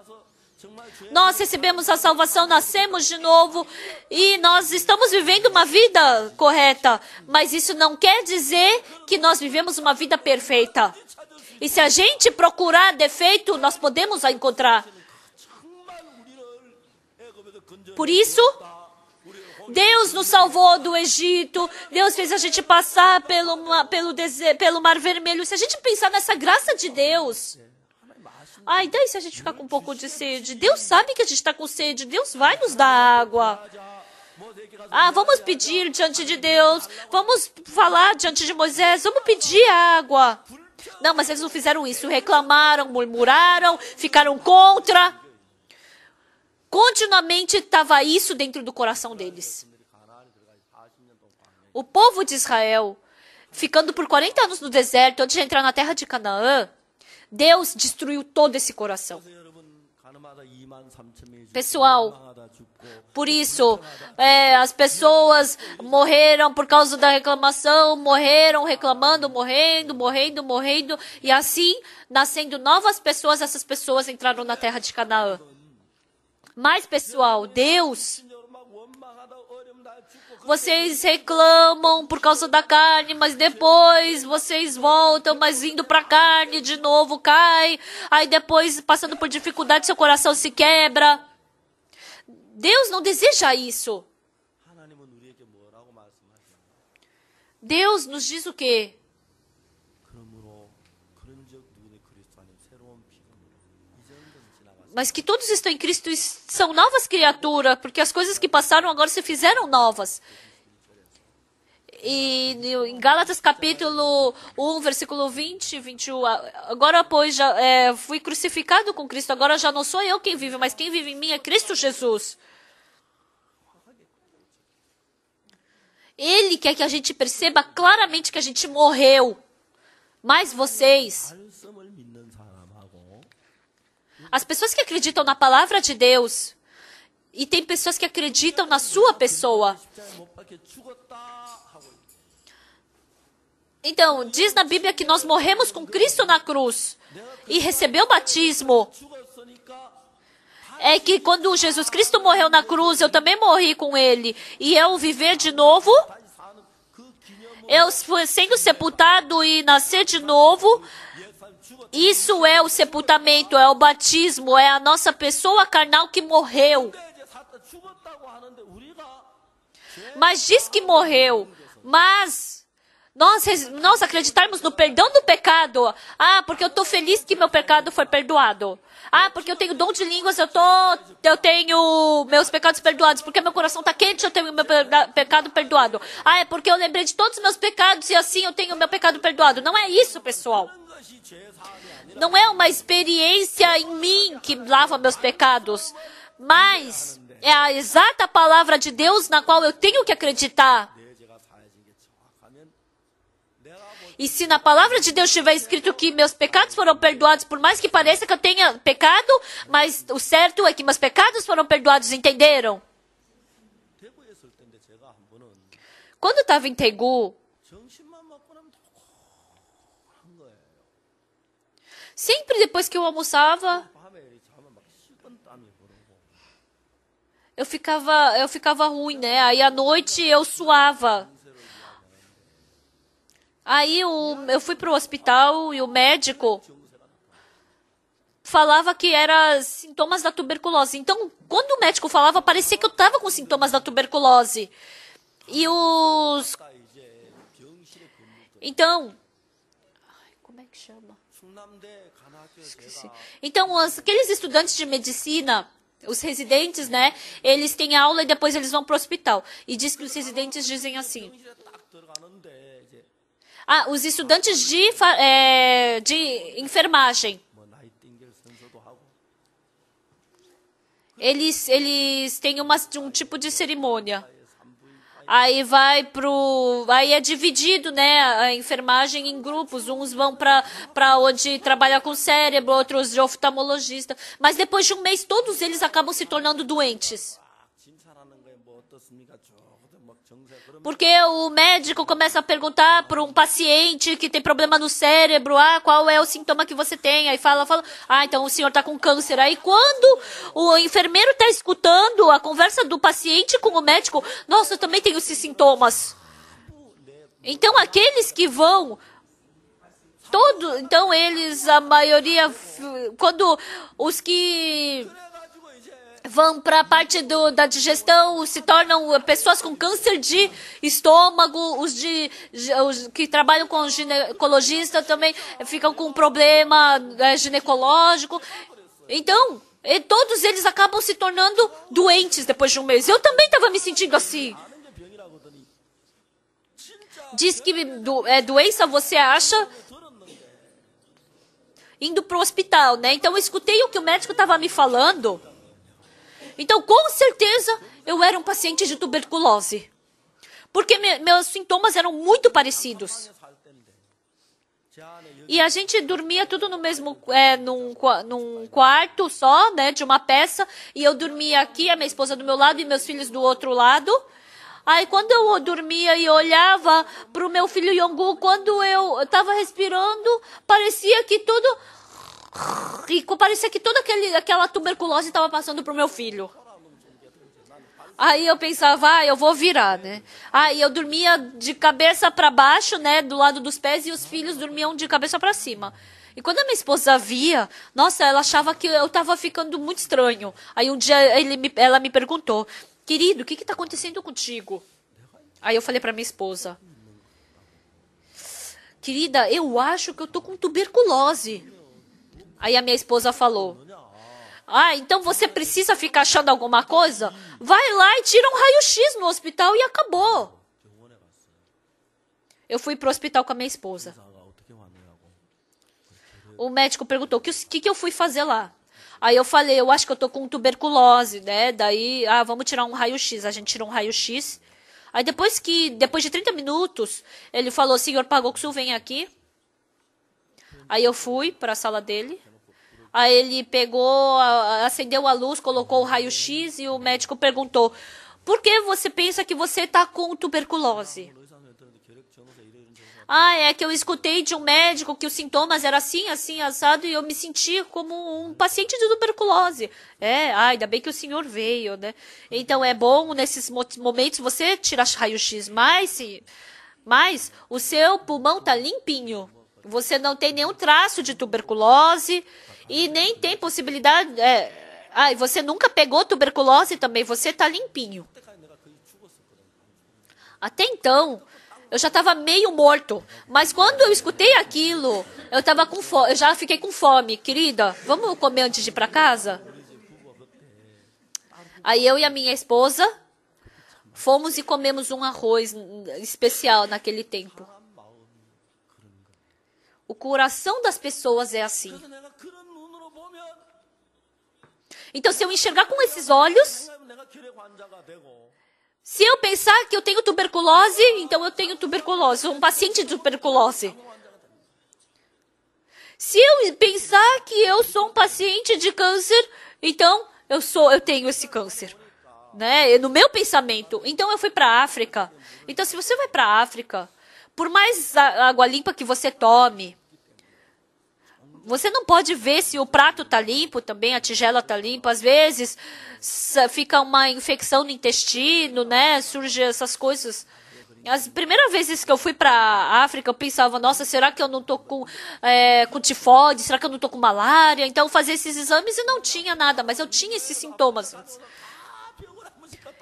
Nós recebemos a salvação, nascemos de novo e nós estamos vivendo uma vida correta. Mas isso não quer dizer que nós vivemos uma vida perfeita. E se a gente procurar defeito, nós podemos encontrar. Por isso, Deus nos salvou do Egito. Deus fez a gente passar pelo Mar Vermelho. Se a gente pensar nessa graça de Deus... e daí se a gente ficar com um pouco de sede? Deus sabe que a gente está com sede. Deus vai nos dar água. Vamos pedir diante de Deus. Vamos falar diante de Moisés. Vamos pedir água. Não, mas eles não fizeram isso. Reclamaram, murmuraram, ficaram contra. Continuamente estava isso dentro do coração deles. O povo de Israel, ficando por 40 anos no deserto, antes de entrar na terra de Canaã, Deus destruiu todo esse coração. Pessoal, por isso, as pessoas morreram por causa da reclamação, morreram reclamando, morrendo, e assim, nascendo novas pessoas, essas pessoas entraram na terra de Canaã. Mas, pessoal, Deus, vocês reclamam por causa da carne, mas depois vocês voltam, mas indo para a carne de novo cai, aí depois, passando por dificuldade, seu coração se quebra. Deus não deseja isso. Deus nos diz o quê? Mas que todos estão em Cristo e são novas criaturas, porque as coisas que passaram agora se fizeram novas. E em Gálatas capítulo 1, versículo 20 e 21, agora pois já fui crucificado com Cristo, agora já não sou eu quem vive, mas quem vive em mim é Cristo Jesus. Ele quer que a gente perceba claramente que a gente morreu. Mas vocês, as pessoas que acreditam na palavra de Deus, e tem pessoas que acreditam na sua pessoa. Então, diz na Bíblia que nós morremos com Cristo na cruz e recebeu o batismo. É que quando Jesus Cristo morreu na cruz, eu também morri com Ele. E eu viver de novo, eu sendo sepultado e nascer de novo, isso é o sepultamento, é o batismo, é a nossa pessoa carnal que morreu. Mas diz que morreu, mas nós acreditarmos no perdão do pecado. Porque eu estou feliz que meu pecado foi perdoado. Porque eu tenho dom de línguas, eu tenho meus pecados perdoados. Porque meu coração está quente, eu tenho meu pecado perdoado. É porque eu lembrei de todos os meus pecados e assim eu tenho meu pecado perdoado. Não é isso, pessoal. Não é uma experiência em mim que lava meus pecados. Mas é a exata palavra de Deus na qual eu tenho que acreditar. E se na palavra de Deus estiver escrito que meus pecados foram perdoados, por mais que pareça que eu tenha pecado, mas o certo é que meus pecados foram perdoados, entenderam? Quando eu estava em Daegu, sempre depois que eu almoçava, eu ficava ruim, né? Aí à noite eu suava. Aí eu fui para o hospital e o médico falava que era sintomas da tuberculose. Então, quando o médico falava, parecia que eu estava com sintomas da tuberculose. E os... Então... Como é que chama? Esqueci. Então, aqueles estudantes de medicina, os residentes, né? Eles têm aula e depois eles vão para o hospital. E diz que os residentes dizem assim... os estudantes de enfermagem. Eles têm um tipo de cerimônia. Aí aí é dividido, né, a enfermagem em grupos. Uns vão para onde trabalha com cérebro, outros de oftalmologista. Mas depois de um mês, todos eles acabam se tornando doentes. Porque o médico começa a perguntar para um paciente que tem problema no cérebro, qual é o sintoma que você tem? Aí fala, então o senhor está com câncer. Aí quando o enfermeiro está escutando a conversa do paciente com o médico, nossa, eu também tenho esses sintomas. Então aqueles que vão, então eles, a maioria, quando os que vão para a parte da digestão, se tornam pessoas com câncer de estômago, os que trabalham com ginecologista também ficam com problema ginecológico. Então, todos eles acabam se tornando doentes depois de um mês. Eu também estava me sentindo assim. Diz que doença você acha indo para o hospital, né? Então, eu escutei o que o médico estava me falando. Então, com certeza, eu era um paciente de tuberculose. Porque meus sintomas eram muito parecidos. E a gente dormia tudo no mesmo, num quarto só, né, de uma peça. E eu dormia aqui, a minha esposa do meu lado e meus filhos do outro lado. Aí, quando eu dormia e olhava para o meu filho Yonggu, quando eu estava respirando, parecia que tudo... E parecia que toda aquela tuberculose estava passando para o meu filho. Aí eu pensava, eu vou virar, né? Aí eu dormia de cabeça para baixo, né, do lado dos pés, e os filhos dormiam de cabeça para cima. E quando a minha esposa via, nossa, ela achava que eu estava ficando muito estranho. Aí um dia ela me perguntou, querido, o que está acontecendo contigo? Aí eu falei para minha esposa, querida, eu acho que eu tô com tuberculose. Aí a minha esposa falou, então você precisa ficar achando alguma coisa? Vai lá e tira um raio-x no hospital e acabou. Eu fui pro hospital com a minha esposa. O médico perguntou, o que eu fui fazer lá? Aí eu falei, eu acho que eu tô com tuberculose, né? Daí, vamos tirar um raio-x. A gente tirou um raio-x. Aí depois de 30 minutos, ele falou, senhor Pagoksu, vem aqui. Aí eu fui para a sala dele. Aí ele pegou, acendeu a luz, colocou o raio-x e o médico perguntou, por que você pensa que você está com tuberculose? É que eu escutei de um médico que os sintomas eram assim, assim, assado, e eu me senti como um paciente de tuberculose. Ainda bem que o senhor veio, né? Então é bom nesses momentos você tirar raio-x, mas o seu pulmão está limpinho. Você não tem nenhum traço de tuberculose e nem tem possibilidade... você nunca pegou tuberculose também, você está limpinho. Até então, eu já estava meio morto. Mas quando eu escutei aquilo, eu estava com fome, eu já fiquei com fome. Querida, vamos comer antes de ir para casa? Aí eu e a minha esposa fomos e comemos um arroz especial naquele tempo. O coração das pessoas é assim. Então, se eu enxergar com esses olhos, se eu pensar que eu tenho tuberculose, então eu tenho tuberculose, sou um paciente de tuberculose. Se eu pensar que eu sou um paciente de câncer, então eu tenho esse câncer, né? No meu pensamento. Então eu fui para a África. Então, se você vai para a África, por mais água limpa que você tome, você não pode ver se o prato está limpo também, a tigela está limpa. Às vezes fica uma infecção no intestino, né? Surge essas coisas. As primeiras vezes que eu fui para a África, eu pensava, nossa, será que eu não tô com tifose? Será que eu não tô com malária? Então eu fazia esses exames e não tinha nada, mas eu tinha esses sintomas.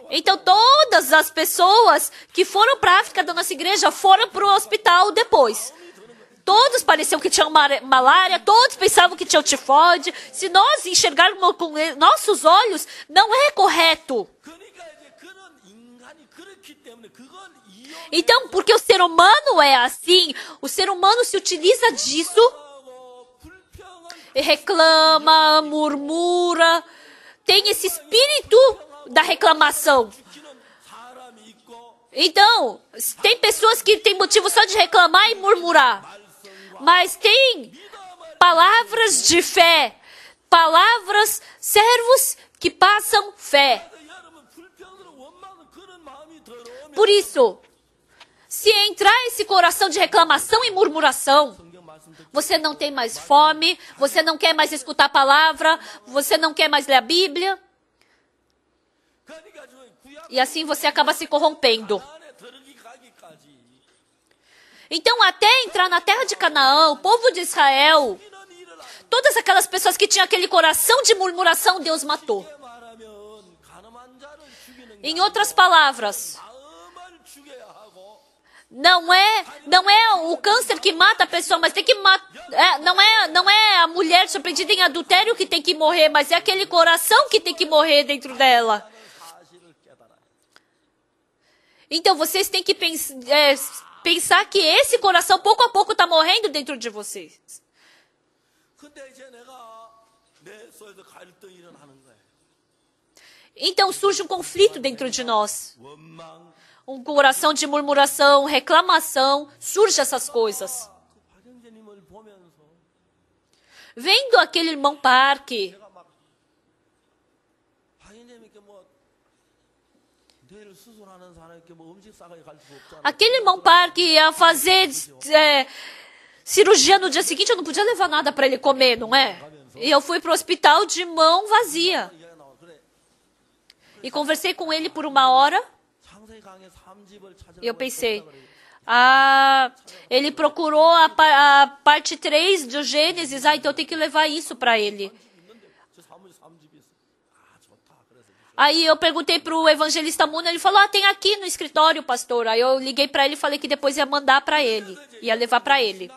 Então todas as pessoas que foram para a África da nossa igreja foram para o hospital depois. Todos pareciam que tinham malária, todos pensavam que tinham tifose. Se nós enxergarmos com nossos olhos, não é correto. Então, porque o ser humano é assim, o ser humano se utiliza disso, e reclama, murmura, tem esse espírito da reclamação. Então, tem pessoas que têm motivo só de reclamar e murmurar. Mas tem palavras de fé, palavras, servos que passam fé. Por isso, se entrar esse coração de reclamação e murmuração, você não tem mais fome, você não quer mais escutar a palavra, você não quer mais ler a Bíblia. E assim você acaba se corrompendo. Então, até entrar na terra de Canaã, o povo de Israel, todas aquelas pessoas que tinham aquele coração de murmuração, Deus matou. Em outras palavras, não é o câncer que mata a pessoa, mas tem que matar. Não é a mulher surpreendida em adultério que tem que morrer, mas é aquele coração que tem que morrer dentro dela. Então, vocês têm que pensar que esse coração, pouco a pouco, está morrendo dentro de vocês. Então, surge um conflito dentro de nós. Um coração de murmuração, reclamação, surge essas coisas. Vendo aquele irmão Park, aquele irmão Park ia fazer cirurgia no dia seguinte, eu não podia levar nada para ele comer, não é? E eu fui para o hospital de mão vazia. E conversei com ele por 1 hora. E eu pensei, ele procurou a parte 3 do Gênesis, então eu tenho que levar isso para ele. Aí eu perguntei para o evangelista Muna, ele falou, tem aqui no escritório, pastor. Aí eu liguei para ele e falei que depois ia mandar para ele, ia levar para ele.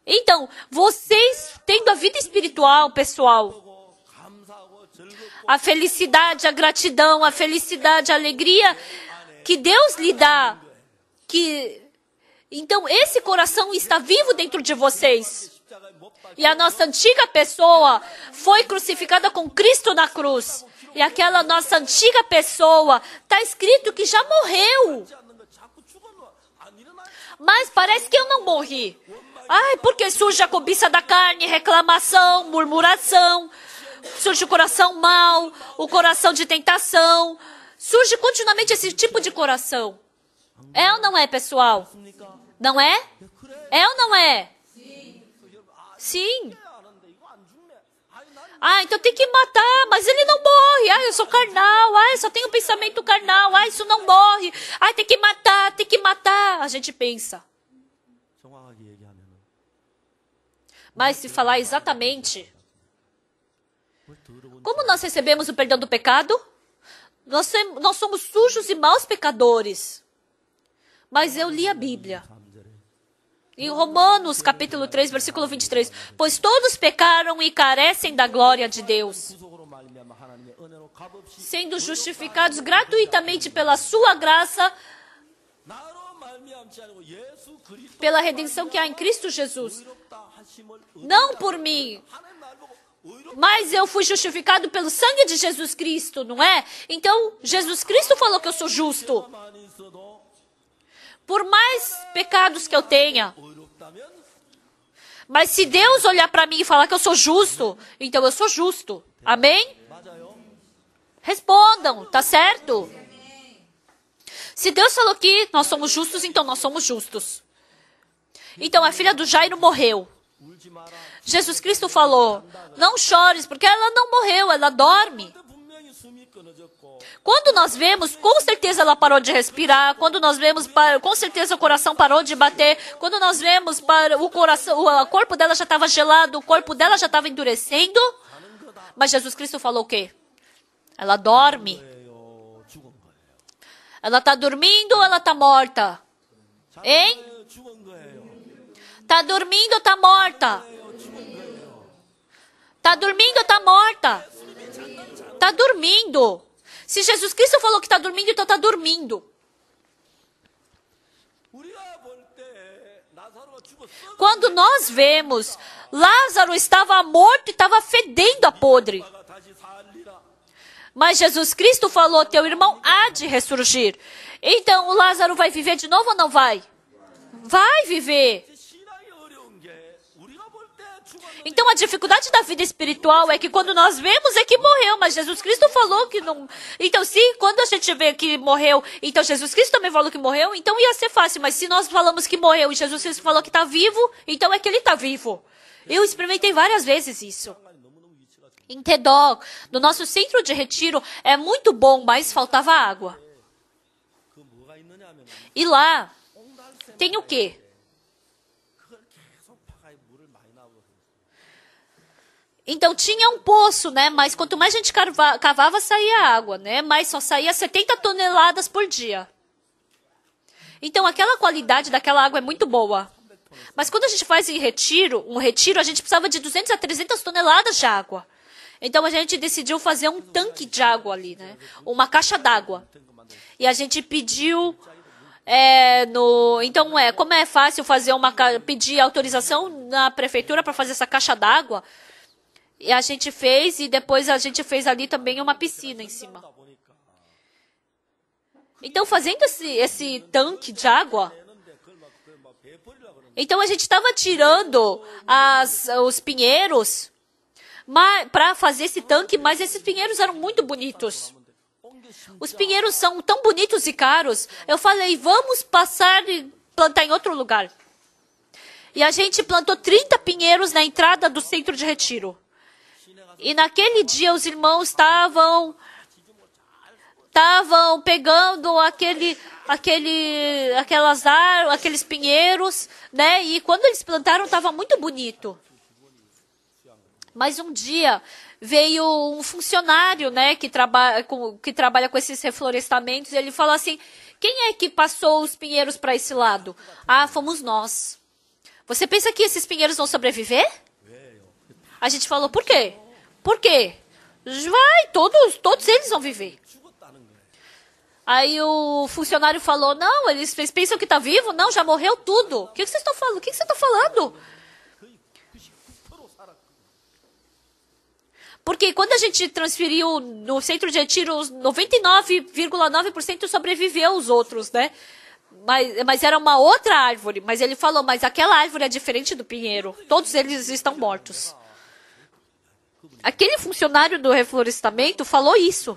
Então, vocês tendo a vida espiritual, pessoal, a felicidade, a gratidão, a felicidade, a alegria que Deus lhe dá, então esse coração está vivo dentro de vocês. E a nossa antiga pessoa foi crucificada com Cristo na cruz. E aquela nossa antiga pessoa, está escrito que já morreu. Mas parece que eu não morri. Porque surge a cobiça da carne, reclamação, murmuração. Surge o coração mau, o coração de tentação. Surge continuamente esse tipo de coração. É ou não é, pessoal? Não é? É ou não é? Sim. Então tem que matar, mas ele não morre. Eu sou carnal. Eu só tenho pensamento carnal. Isso não morre. Tem que matar, tem que matar. A gente pensa. Mas se falar exatamente, como nós recebemos o perdão do pecado? Nós somos sujos e maus pecadores. Mas eu li a Bíblia. Em Romanos, capítulo 3, versículo 23. Pois todos pecaram e carecem da glória de Deus, sendo justificados gratuitamente pela sua graça, pela redenção que há em Cristo Jesus. Não por mim, mas eu fui justificado pelo sangue de Jesus Cristo, não é? Então, Jesus Cristo falou que eu sou justo. Por mais pecados que eu tenha. Mas se Deus olhar para mim e falar que eu sou justo, então eu sou justo. Amém? Respondam, tá certo? Se Deus falou que nós somos justos, então nós somos justos. Então a filha do Jairo morreu. Jesus Cristo falou, não chores, porque ela não morreu, ela dorme. Quando nós vemos, com certeza ela parou de respirar. Quando nós vemos, com certeza o coração parou de bater. Quando nós vemos, o coração, o corpo dela já estava gelado, o corpo dela já estava endurecendo. Mas Jesus Cristo falou o quê? Ela dorme. Ela está dormindo ou ela está morta? Hein? Está dormindo ou está morta? Está dormindo ou está morta? Está dormindo. Se Jesus Cristo falou que está dormindo, então está dormindo. Quando nós vemos, Lázaro estava morto e estava fedendo a podre. Mas Jesus Cristo falou, teu irmão há de ressurgir. Então o Lázaro vai viver de novo ou não vai? Vai viver. Então a dificuldade da vida espiritual é que quando nós vemos é que morreu, mas Jesus Cristo falou que não. Então sim, quando a gente vê que morreu, então Jesus Cristo também falou que morreu, então ia ser fácil, mas se nós falamos que morreu e Jesus Cristo falou que está vivo, então é que ele está vivo. Eu experimentei várias vezes isso. Em Tedó, no nosso centro de retiro, é muito bom, mas faltava água. E lá, tem o quê? Então tinha um poço, né? Mas quanto mais a gente cavava, saía água, né? Mas só saía 70 toneladas por dia. Então aquela qualidade daquela água é muito boa. Mas quando a gente faz um retiro, a gente precisava de 200 a 300 toneladas de água. Então a gente decidiu fazer um tanque de água ali, né? Uma caixa d'água. E a gente pediu então como é fácil fazer pedir autorização na prefeitura para fazer essa caixa d'água? E a gente fez, e depois a gente fez ali também uma piscina em cima. Então, fazendo esse tanque de água, então a gente estava tirando os pinheiros para fazer esse tanque, mas esses pinheiros eram muito bonitos. Os pinheiros são tão bonitos e caros. Eu falei, vamos passar e plantar em outro lugar. E a gente plantou 30 pinheiros na entrada do centro de retiro. E naquele dia os irmãos estavam pegando aqueles pinheiros, né? E quando eles plantaram, estava muito bonito. Mas um dia veio um funcionário, né, que trabalha com esses reflorestamentos, e ele falou assim, quem é que passou os pinheiros para esse lado? Ah, fomos nós. Você pensa que esses pinheiros vão sobreviver? A gente falou, por quê? Por quê? Vai, todos eles vão viver. Aí o funcionário falou, não, eles pensam que está vivo? Não, já morreu tudo. O que vocês estão falando? O que você está falando? Porque quando a gente transferiu no centro de retiro, 99,9% sobreviveu os outros, né? Mas era uma outra árvore. Mas ele falou, mas aquela árvore é diferente do pinheiro. Todos eles estão mortos. Aquele funcionário do reflorestamento falou isso.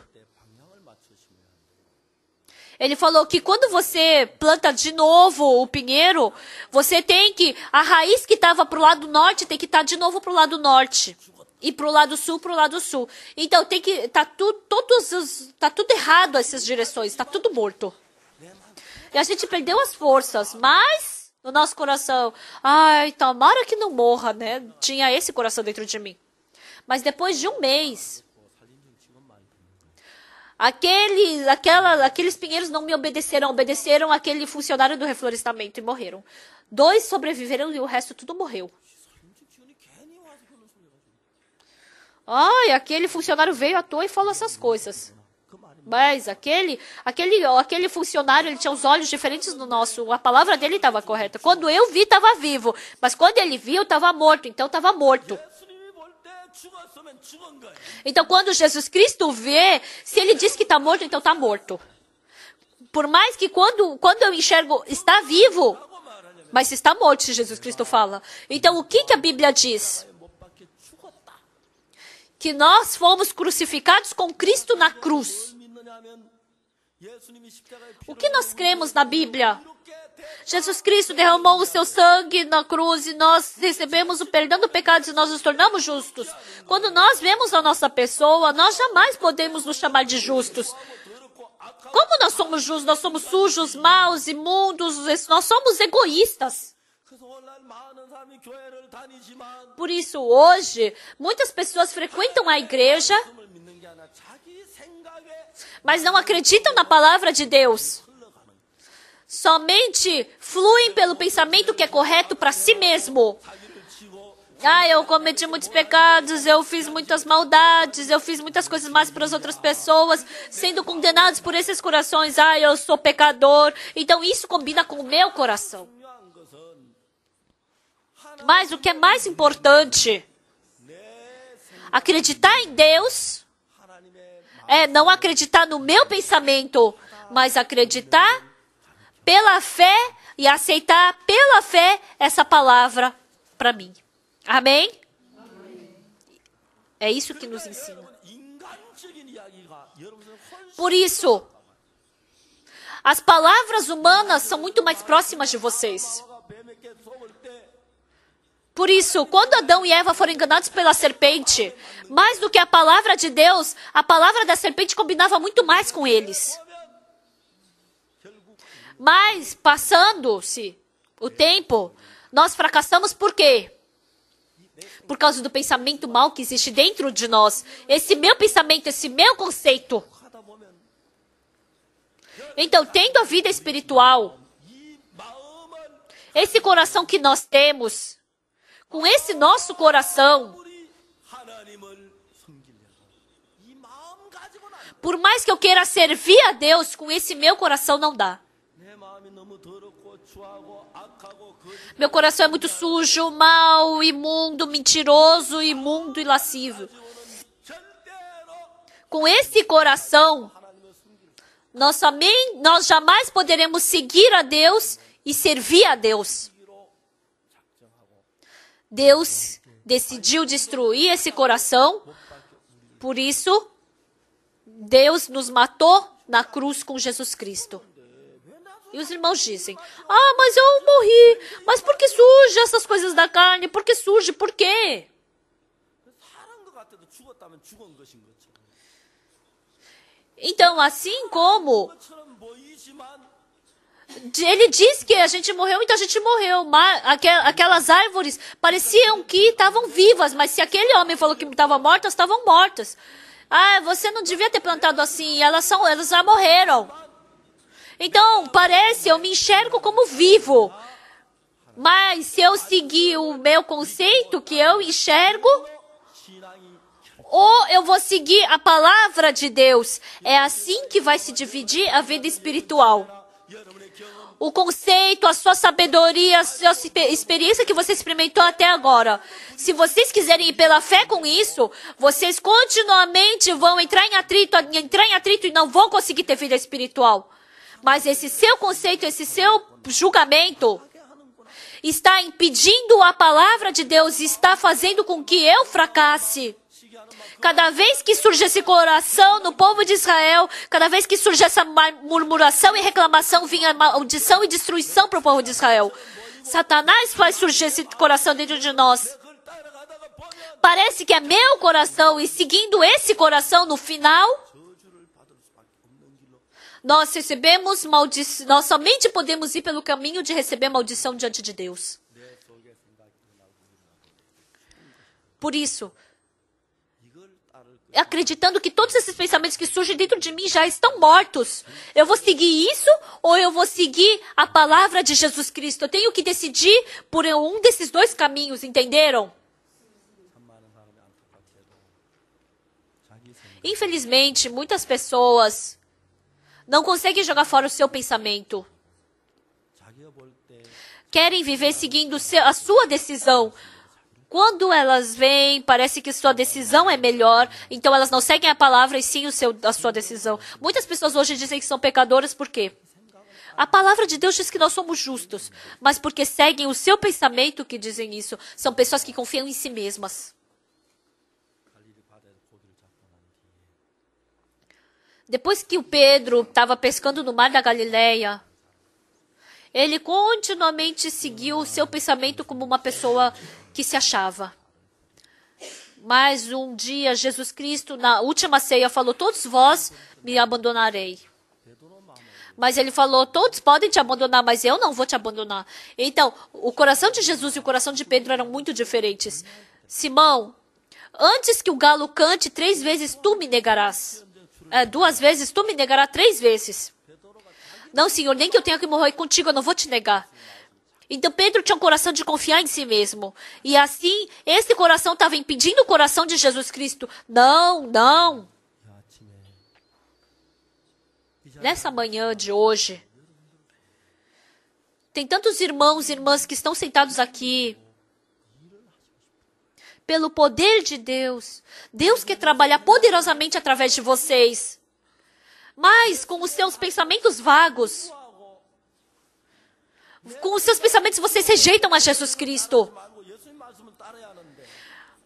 Ele falou que quando você planta de novo o pinheiro, você tem que... A raiz que estava para o lado norte tem que estar de novo para o lado norte. E para o lado sul, para o lado sul. Então tem que... Tá tudo errado essas direções. Está tudo morto. E a gente perdeu as forças. Mas no nosso coração... Ai, tomara que não morra, né? Tinha esse coração dentro de mim. Mas depois de um mês, aqueles pinheiros não me obedeceram aquele funcionário do reflorestamento e morreram. 2 sobreviveram e o resto tudo morreu. Ai, aquele funcionário veio à toa e falou essas coisas. Mas aquele funcionário, ele tinha os olhos diferentes do nosso. A palavra dele estava correta. Quando eu vi, estava vivo. Mas quando ele viu, estava morto. Então estava morto. Então, quando Jesus Cristo vê, se ele diz que está morto, então está morto. Por mais que quando eu enxergo, está vivo, mas está morto, se Jesus Cristo fala. Então, o que a Bíblia diz? Que nós fomos crucificados com Cristo na cruz. O que nós cremos na Bíblia? Jesus Cristo derramou o seu sangue na cruz e nós recebemos o perdão do pecado e nós nos tornamos justos. Quando nós vemos a nossa pessoa, nós jamais podemos nos chamar de justos. Como nós somos justos? Nós somos sujos, maus, imundos, nós somos egoístas. Por isso, hoje, muitas pessoas frequentam a igreja, mas não acreditam na palavra de Deus. Somente fluem pelo pensamento que é correto para si mesmo. Eu cometi muitos pecados, eu fiz muitas maldades, eu fiz muitas coisas mais para as outras pessoas, sendo condenados por esses corações. Eu sou pecador. Então isso combina com o meu coração. Mas o que é mais importante, acreditar em Deus, é não acreditar no meu pensamento, mas acreditar pela fé e aceitar pela fé essa palavra para mim. Amém? É isso que nos ensina. Por isso, as palavras humanas são muito mais próximas de vocês. Por isso, quando Adão e Eva foram enganados pela serpente, mais do que a palavra de Deus, a palavra da serpente combinava muito mais com eles. Mas, passando-se o tempo, nós fracassamos por quê? Por causa do pensamento mau que existe dentro de nós. Esse meu pensamento, esse meu conceito. Então, tendo a vida espiritual, esse coração que nós temos, com esse nosso coração, por mais que eu queira servir a Deus, com esse meu coração não dá. Meu coração é muito sujo, mau, imundo, mentiroso, imundo e lascivo. Com esse coração, nós jamais poderemos seguir a Deus e servir a Deus. Deus decidiu destruir esse coração, por isso, Deus nos matou na cruz com Jesus Cristo. E os irmãos dizem, mas eu morri. Mas por que surge essas coisas da carne? Por que surge? Por quê? Então, assim como ele diz que a gente morreu, então a gente morreu. Aquelas árvores pareciam que estavam vivas, mas se aquele homem falou que estavam mortas, estavam mortas. Você não devia ter plantado assim, elas já morreram. Então, eu me enxergo como vivo. Mas se eu seguir o meu conceito que eu enxergo, ou eu vou seguir a palavra de Deus, é assim que vai se dividir a vida espiritual. O conceito, a sua sabedoria, a sua experiência que você experimentou até agora. Se vocês quiserem ir pela fé com isso, vocês continuamente vão entrar em atrito e não vão conseguir ter vida espiritual. Mas esse seu conceito, esse seu julgamento está impedindo a palavra de Deus, está fazendo com que eu fracasse. Cada vez que surge esse coração no povo de Israel, cada vez que surge essa murmuração e reclamação, vinha maldição e destruição para o povo de Israel. Satanás faz surgir esse coração dentro de nós. Parece que é meu coração, e seguindo esse coração no final, nós recebemos maldição. Nós somente podemos ir pelo caminho de receber maldição diante de Deus. Por isso, acreditando que todos esses pensamentos que surgem dentro de mim já estão mortos. Eu vou seguir isso ou eu vou seguir a palavra de Jesus Cristo? Eu tenho que decidir por um desses dois caminhos, entenderam? Infelizmente, muitas pessoas não conseguem jogar fora o seu pensamento. Querem viver seguindo a sua decisão. Quando elas vêm, parece que sua decisão é melhor, então elas não seguem a palavra e sim a sua decisão. Muitas pessoas hoje dizem que são pecadoras, por quê? A palavra de Deus diz que nós somos justos, mas porque seguem o seu pensamento que dizem isso. São pessoas que confiam em si mesmas. Depois que o Pedro estava pescando no mar da Galileia, ele continuamente seguiu o seu pensamento como uma pessoa que se achava. Mas um dia, Jesus Cristo, na última ceia, falou: todos vós me abandonarei. Mas ele falou: todos podem te abandonar, mas eu não vou te abandonar. Então, o coração de Jesus e o coração de Pedro eram muito diferentes. Simão, antes que o galo cante 3 vezes, tu me negarás. 2 vezes, tu me negarás 3 vezes. Não, Senhor, nem que eu tenha que morrer contigo, eu não vou te negar. Então Pedro tinha um coração de confiar em si mesmo. E assim, esse coração estava impedindo o coração de Jesus Cristo. Não, não. Nessa manhã de hoje, tem tantos irmãos e irmãs que estão sentados aqui. Pelo poder de Deus. Deus quer trabalhar poderosamente através de vocês. Mas com os seus pensamentos vagos, com os seus pensamentos, vocês rejeitam a Jesus Cristo.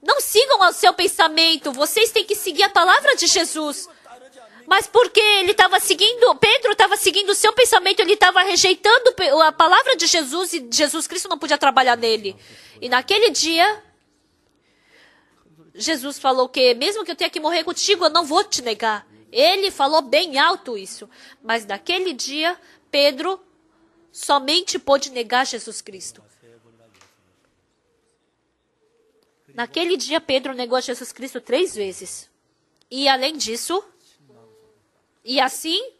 Não sigam o seu pensamento, vocês têm que seguir a palavra de Jesus. Mas porque ele estava seguindo, Pedro estava seguindo o seu pensamento, ele estava rejeitando a palavra de Jesus e Jesus Cristo não podia trabalhar nele. E naquele dia, Jesus falou que mesmo que eu tenha que morrer contigo, eu não vou te negar. Ele falou bem alto isso. Mas naquele dia, Pedro somente pôde negar Jesus Cristo. Naquele dia, Pedro negou a Jesus Cristo 3 vezes. E além disso, e assim,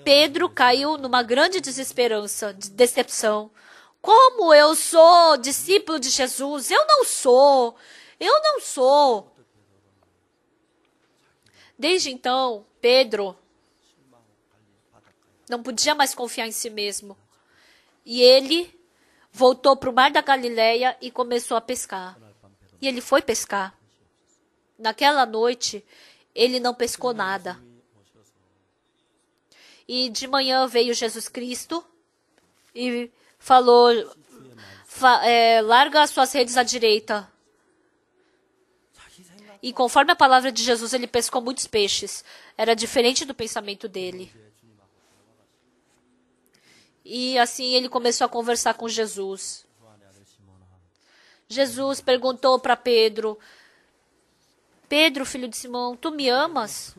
Pedro caiu numa grande desesperança, de decepção. Como eu sou discípulo de Jesus? Eu não sou. Eu não sou. Desde então, Pedro não podia mais confiar em si mesmo. E ele voltou para o mar da Galileia e começou a pescar. E ele foi pescar. Naquela noite, ele não pescou nada. E de manhã veio Jesus Cristo e falou, larga as suas redes à direita. E conforme a palavra de Jesus, ele pescou muitos peixes. Era diferente do pensamento dele. E assim ele começou a conversar com Jesus. Jesus perguntou para Pedro: Pedro, filho de Simão, tu me amas?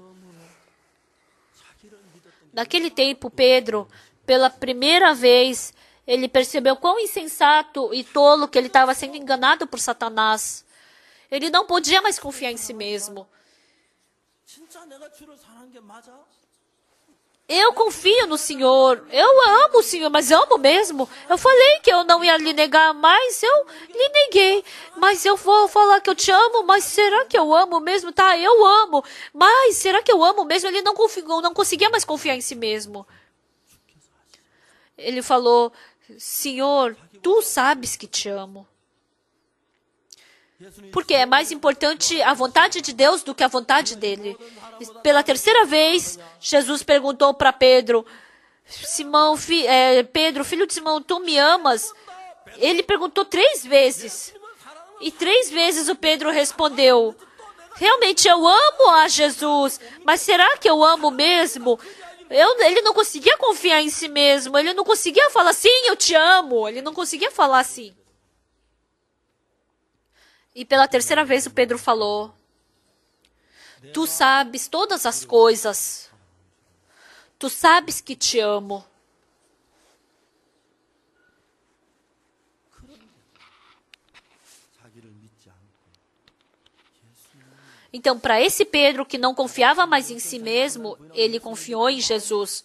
Naquele tempo, Pedro, pela primeira vez, ele percebeu quão insensato e tolo que ele estava sendo enganado por Satanás. Ele não podia mais confiar em si mesmo. Eu confio no Senhor. Eu amo o Senhor, mas amo mesmo. Eu falei que eu não ia lhe negar, mas eu lhe neguei. Mas eu vou falar que eu te amo, mas será que eu amo mesmo? Tá, eu amo. Mas será que eu amo mesmo? Ele não conseguia mais confiar em si mesmo. Ele falou: Senhor, tu sabes que te amo. Porque é mais importante a vontade de Deus do que a vontade dele. Pela terceira vez, Jesus perguntou para Pedro: Pedro, filho de Simão, tu me amas? Ele perguntou 3 vezes. E 3 vezes o Pedro respondeu: realmente eu amo a Jesus, mas será que eu amo mesmo? Ele não conseguia confiar em si mesmo. Ele não conseguia falar: sim, eu te amo. Ele não conseguia falar assim. E pela terceira vez o Pedro falou: tu sabes todas as coisas. Tu sabes que te amo. Então, para esse Pedro que não confiava mais em si mesmo, ele confiou em Jesus.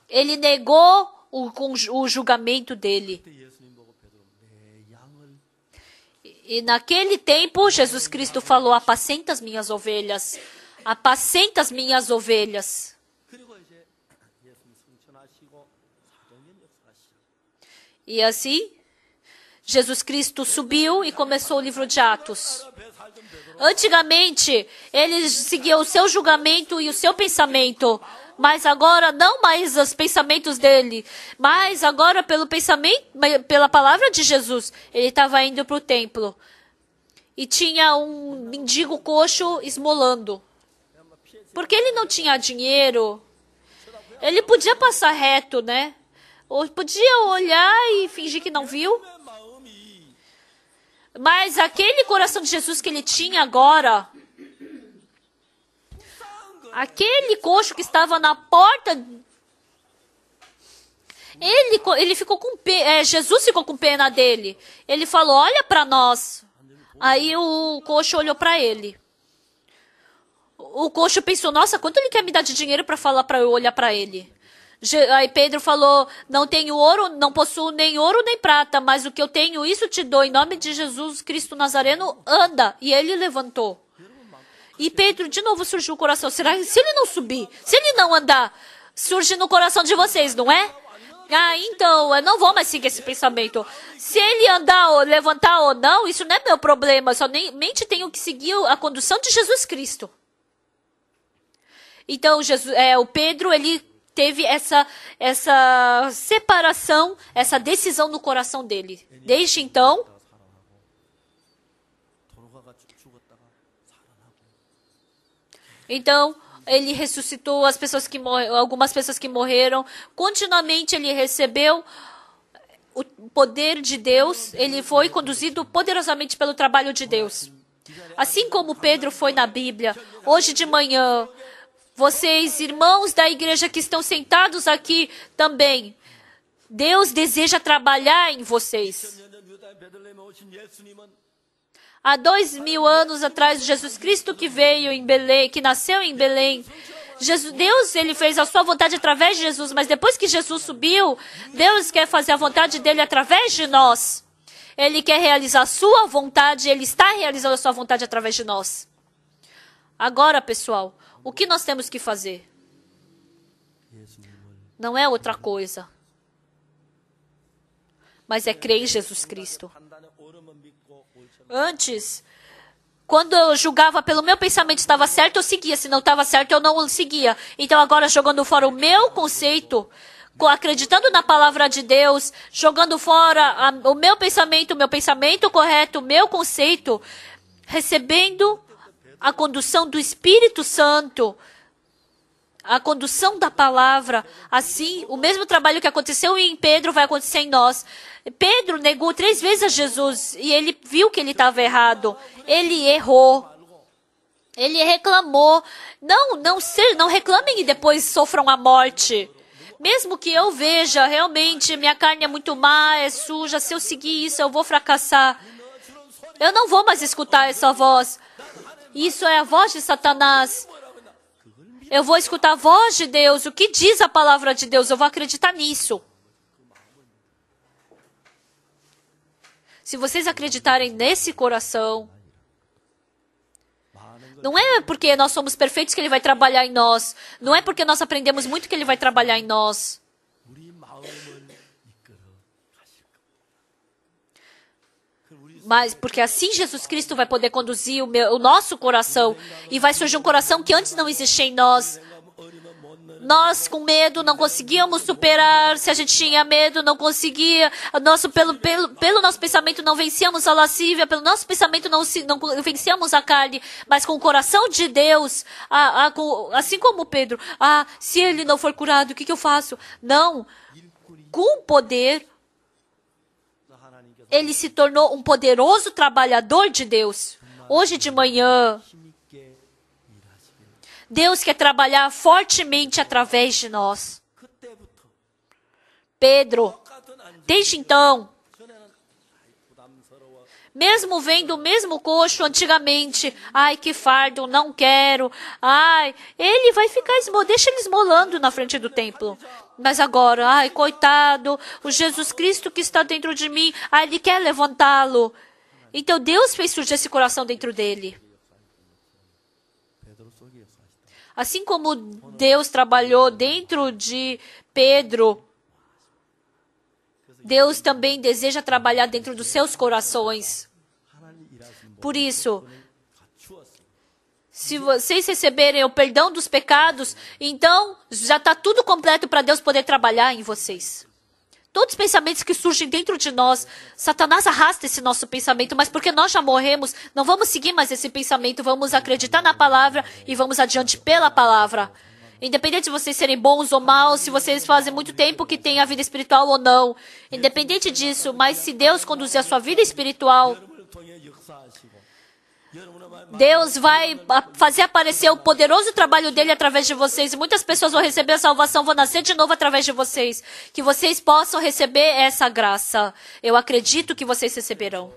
Ele negou o julgamento dele. E naquele tempo, Jesus Cristo falou: apacenta as minhas ovelhas. Apacenta as minhas ovelhas. E assim, Jesus Cristo subiu e começou o livro de Atos. Antigamente, ele seguia o seu julgamento e o seu pensamento. Mas agora, não mais os pensamentos dele, mas agora pela palavra de Jesus, ele estava indo para o templo. E tinha um mendigo coxo esmolando. Porque ele não tinha dinheiro. Ele podia passar reto, né? Ou podia olhar e fingir que não viu. Mas aquele coração de Jesus que ele tinha agora, aquele coxo que estava na porta, ele ficou com pena, Jesus ficou com pena dele. Ele falou, olha para nós. Aí o coxo olhou para ele. O coxo pensou, nossa, quanto ele quer me dar de dinheiro para falar para eu olhar para ele? Aí Pedro falou, não tenho ouro, não possuo nem ouro nem prata, mas o que eu tenho, isso te dou. Em nome de Jesus Cristo Nazareno, anda. E ele levantou. E Pedro, de novo surgiu o coração. Será que se ele não subir, se ele não andar, surge no coração de vocês, não é? Ah, então, eu não vou mais seguir esse pensamento. Se ele andar ou levantar ou não, isso não é meu problema. Somente tenho que seguir a condução de Jesus Cristo. Então, o Pedro, ele teve essa separação, essa decisão no coração dele. Desde então, ele ressuscitou algumas pessoas que morreram. Continuamente ele recebeu o poder de Deus. Ele foi conduzido poderosamente pelo trabalho de Deus. Assim como Pedro foi na Bíblia, hoje de manhã, vocês, irmãos da igreja que estão sentados aqui também, Deus deseja trabalhar em vocês. Há 2000 anos atrás, Jesus Cristo que veio em Belém, que nasceu em Belém, Deus, ele fez a sua vontade através de Jesus, mas depois que Jesus subiu, Deus quer fazer a vontade dele através de nós. Ele quer realizar a sua vontade, ele está realizando a sua vontade através de nós. Agora, pessoal, o que nós temos que fazer? Não é outra coisa, mas é crer em Jesus Cristo. Antes, quando eu julgava pelo meu pensamento estava certo, eu seguia. Se não estava certo, eu não seguia. Então agora, jogando fora o meu conceito, acreditando na palavra de Deus, jogando fora o meu pensamento correto, o meu conceito, recebendo a condução do Espírito Santo, a condução da palavra. Assim, o mesmo trabalho que aconteceu em Pedro vai acontecer em nós. Pedro negou 3 vezes a Jesus e ele viu que ele estava errado. Ele errou. Ele reclamou. Não reclamem e depois sofram a morte. Mesmo que eu veja, realmente, minha carne é muito má, é suja, se eu seguir isso, eu vou fracassar. Eu não vou mais escutar essa voz. Isso é a voz de Satanás. Eu vou escutar a voz de Deus, o que diz a palavra de Deus, eu vou acreditar nisso. Se vocês acreditarem nesse coração, não é porque nós somos perfeitos que Ele vai trabalhar em nós. Não é porque nós aprendemos muito que Ele vai trabalhar em nós. Mas porque assim Jesus Cristo vai poder conduzir o nosso coração. E vai surgir um coração que antes não existia em nós. Nós, com medo, não conseguíamos superar. Se a gente tinha medo, não conseguia. Pelo nosso pensamento, não vencíamos a lascívia. Pelo nosso pensamento, não vencíamos a carne. Mas com o coração de Deus, assim como Pedro, se ele não for curado, o que eu faço? Não. Com poder, ele se tornou um poderoso trabalhador de Deus. Hoje de manhã, Deus quer trabalhar fortemente através de nós. Pedro, desde então, mesmo vendo o mesmo coxo antigamente, que fardo, não quero, ele vai ficar deixa ele esmolando na frente do templo. Mas agora, coitado, o Jesus Cristo que está dentro de mim, ele quer levantá-lo. Então Deus fez surgir esse coração dentro dele. Assim como Deus trabalhou dentro de Pedro, Deus também deseja trabalhar dentro dos seus corações. Por isso, se vocês receberem o perdão dos pecados, então já está tudo completo para Deus poder trabalhar em vocês. Todos os pensamentos que surgem dentro de nós, Satanás arrasta esse nosso pensamento, mas porque nós já morremos, não vamos seguir mais esse pensamento, vamos acreditar na palavra e vamos adiante pela palavra. Independente de vocês serem bons ou maus, se vocês fazem muito tempo que têm a vida espiritual ou não, independente disso, mas se Deus conduzir a sua vida espiritual, Deus vai fazer aparecer o poderoso trabalho dele através de vocês. E muitas pessoas vão receber a salvação, vão nascer de novo através de vocês. Que vocês possam receber essa graça. Eu acredito que vocês receberão.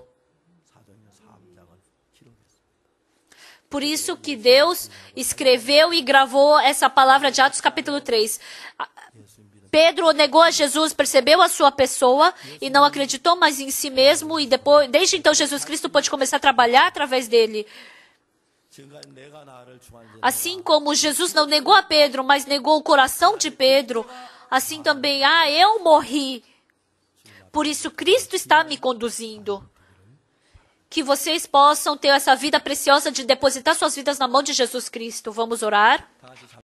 Por isso que Deus escreveu e gravou essa palavra de Atos capítulo 3. Pedro negou a Jesus, percebeu a sua pessoa e não acreditou mais em si mesmo. E depois, desde então, Jesus Cristo pôde começar a trabalhar através dele. Assim como Jesus não negou a Pedro, mas negou o coração de Pedro, assim também, eu morri. Por isso, Cristo está me conduzindo. Que vocês possam ter essa vida preciosa de depositar suas vidas na mão de Jesus Cristo. Vamos orar?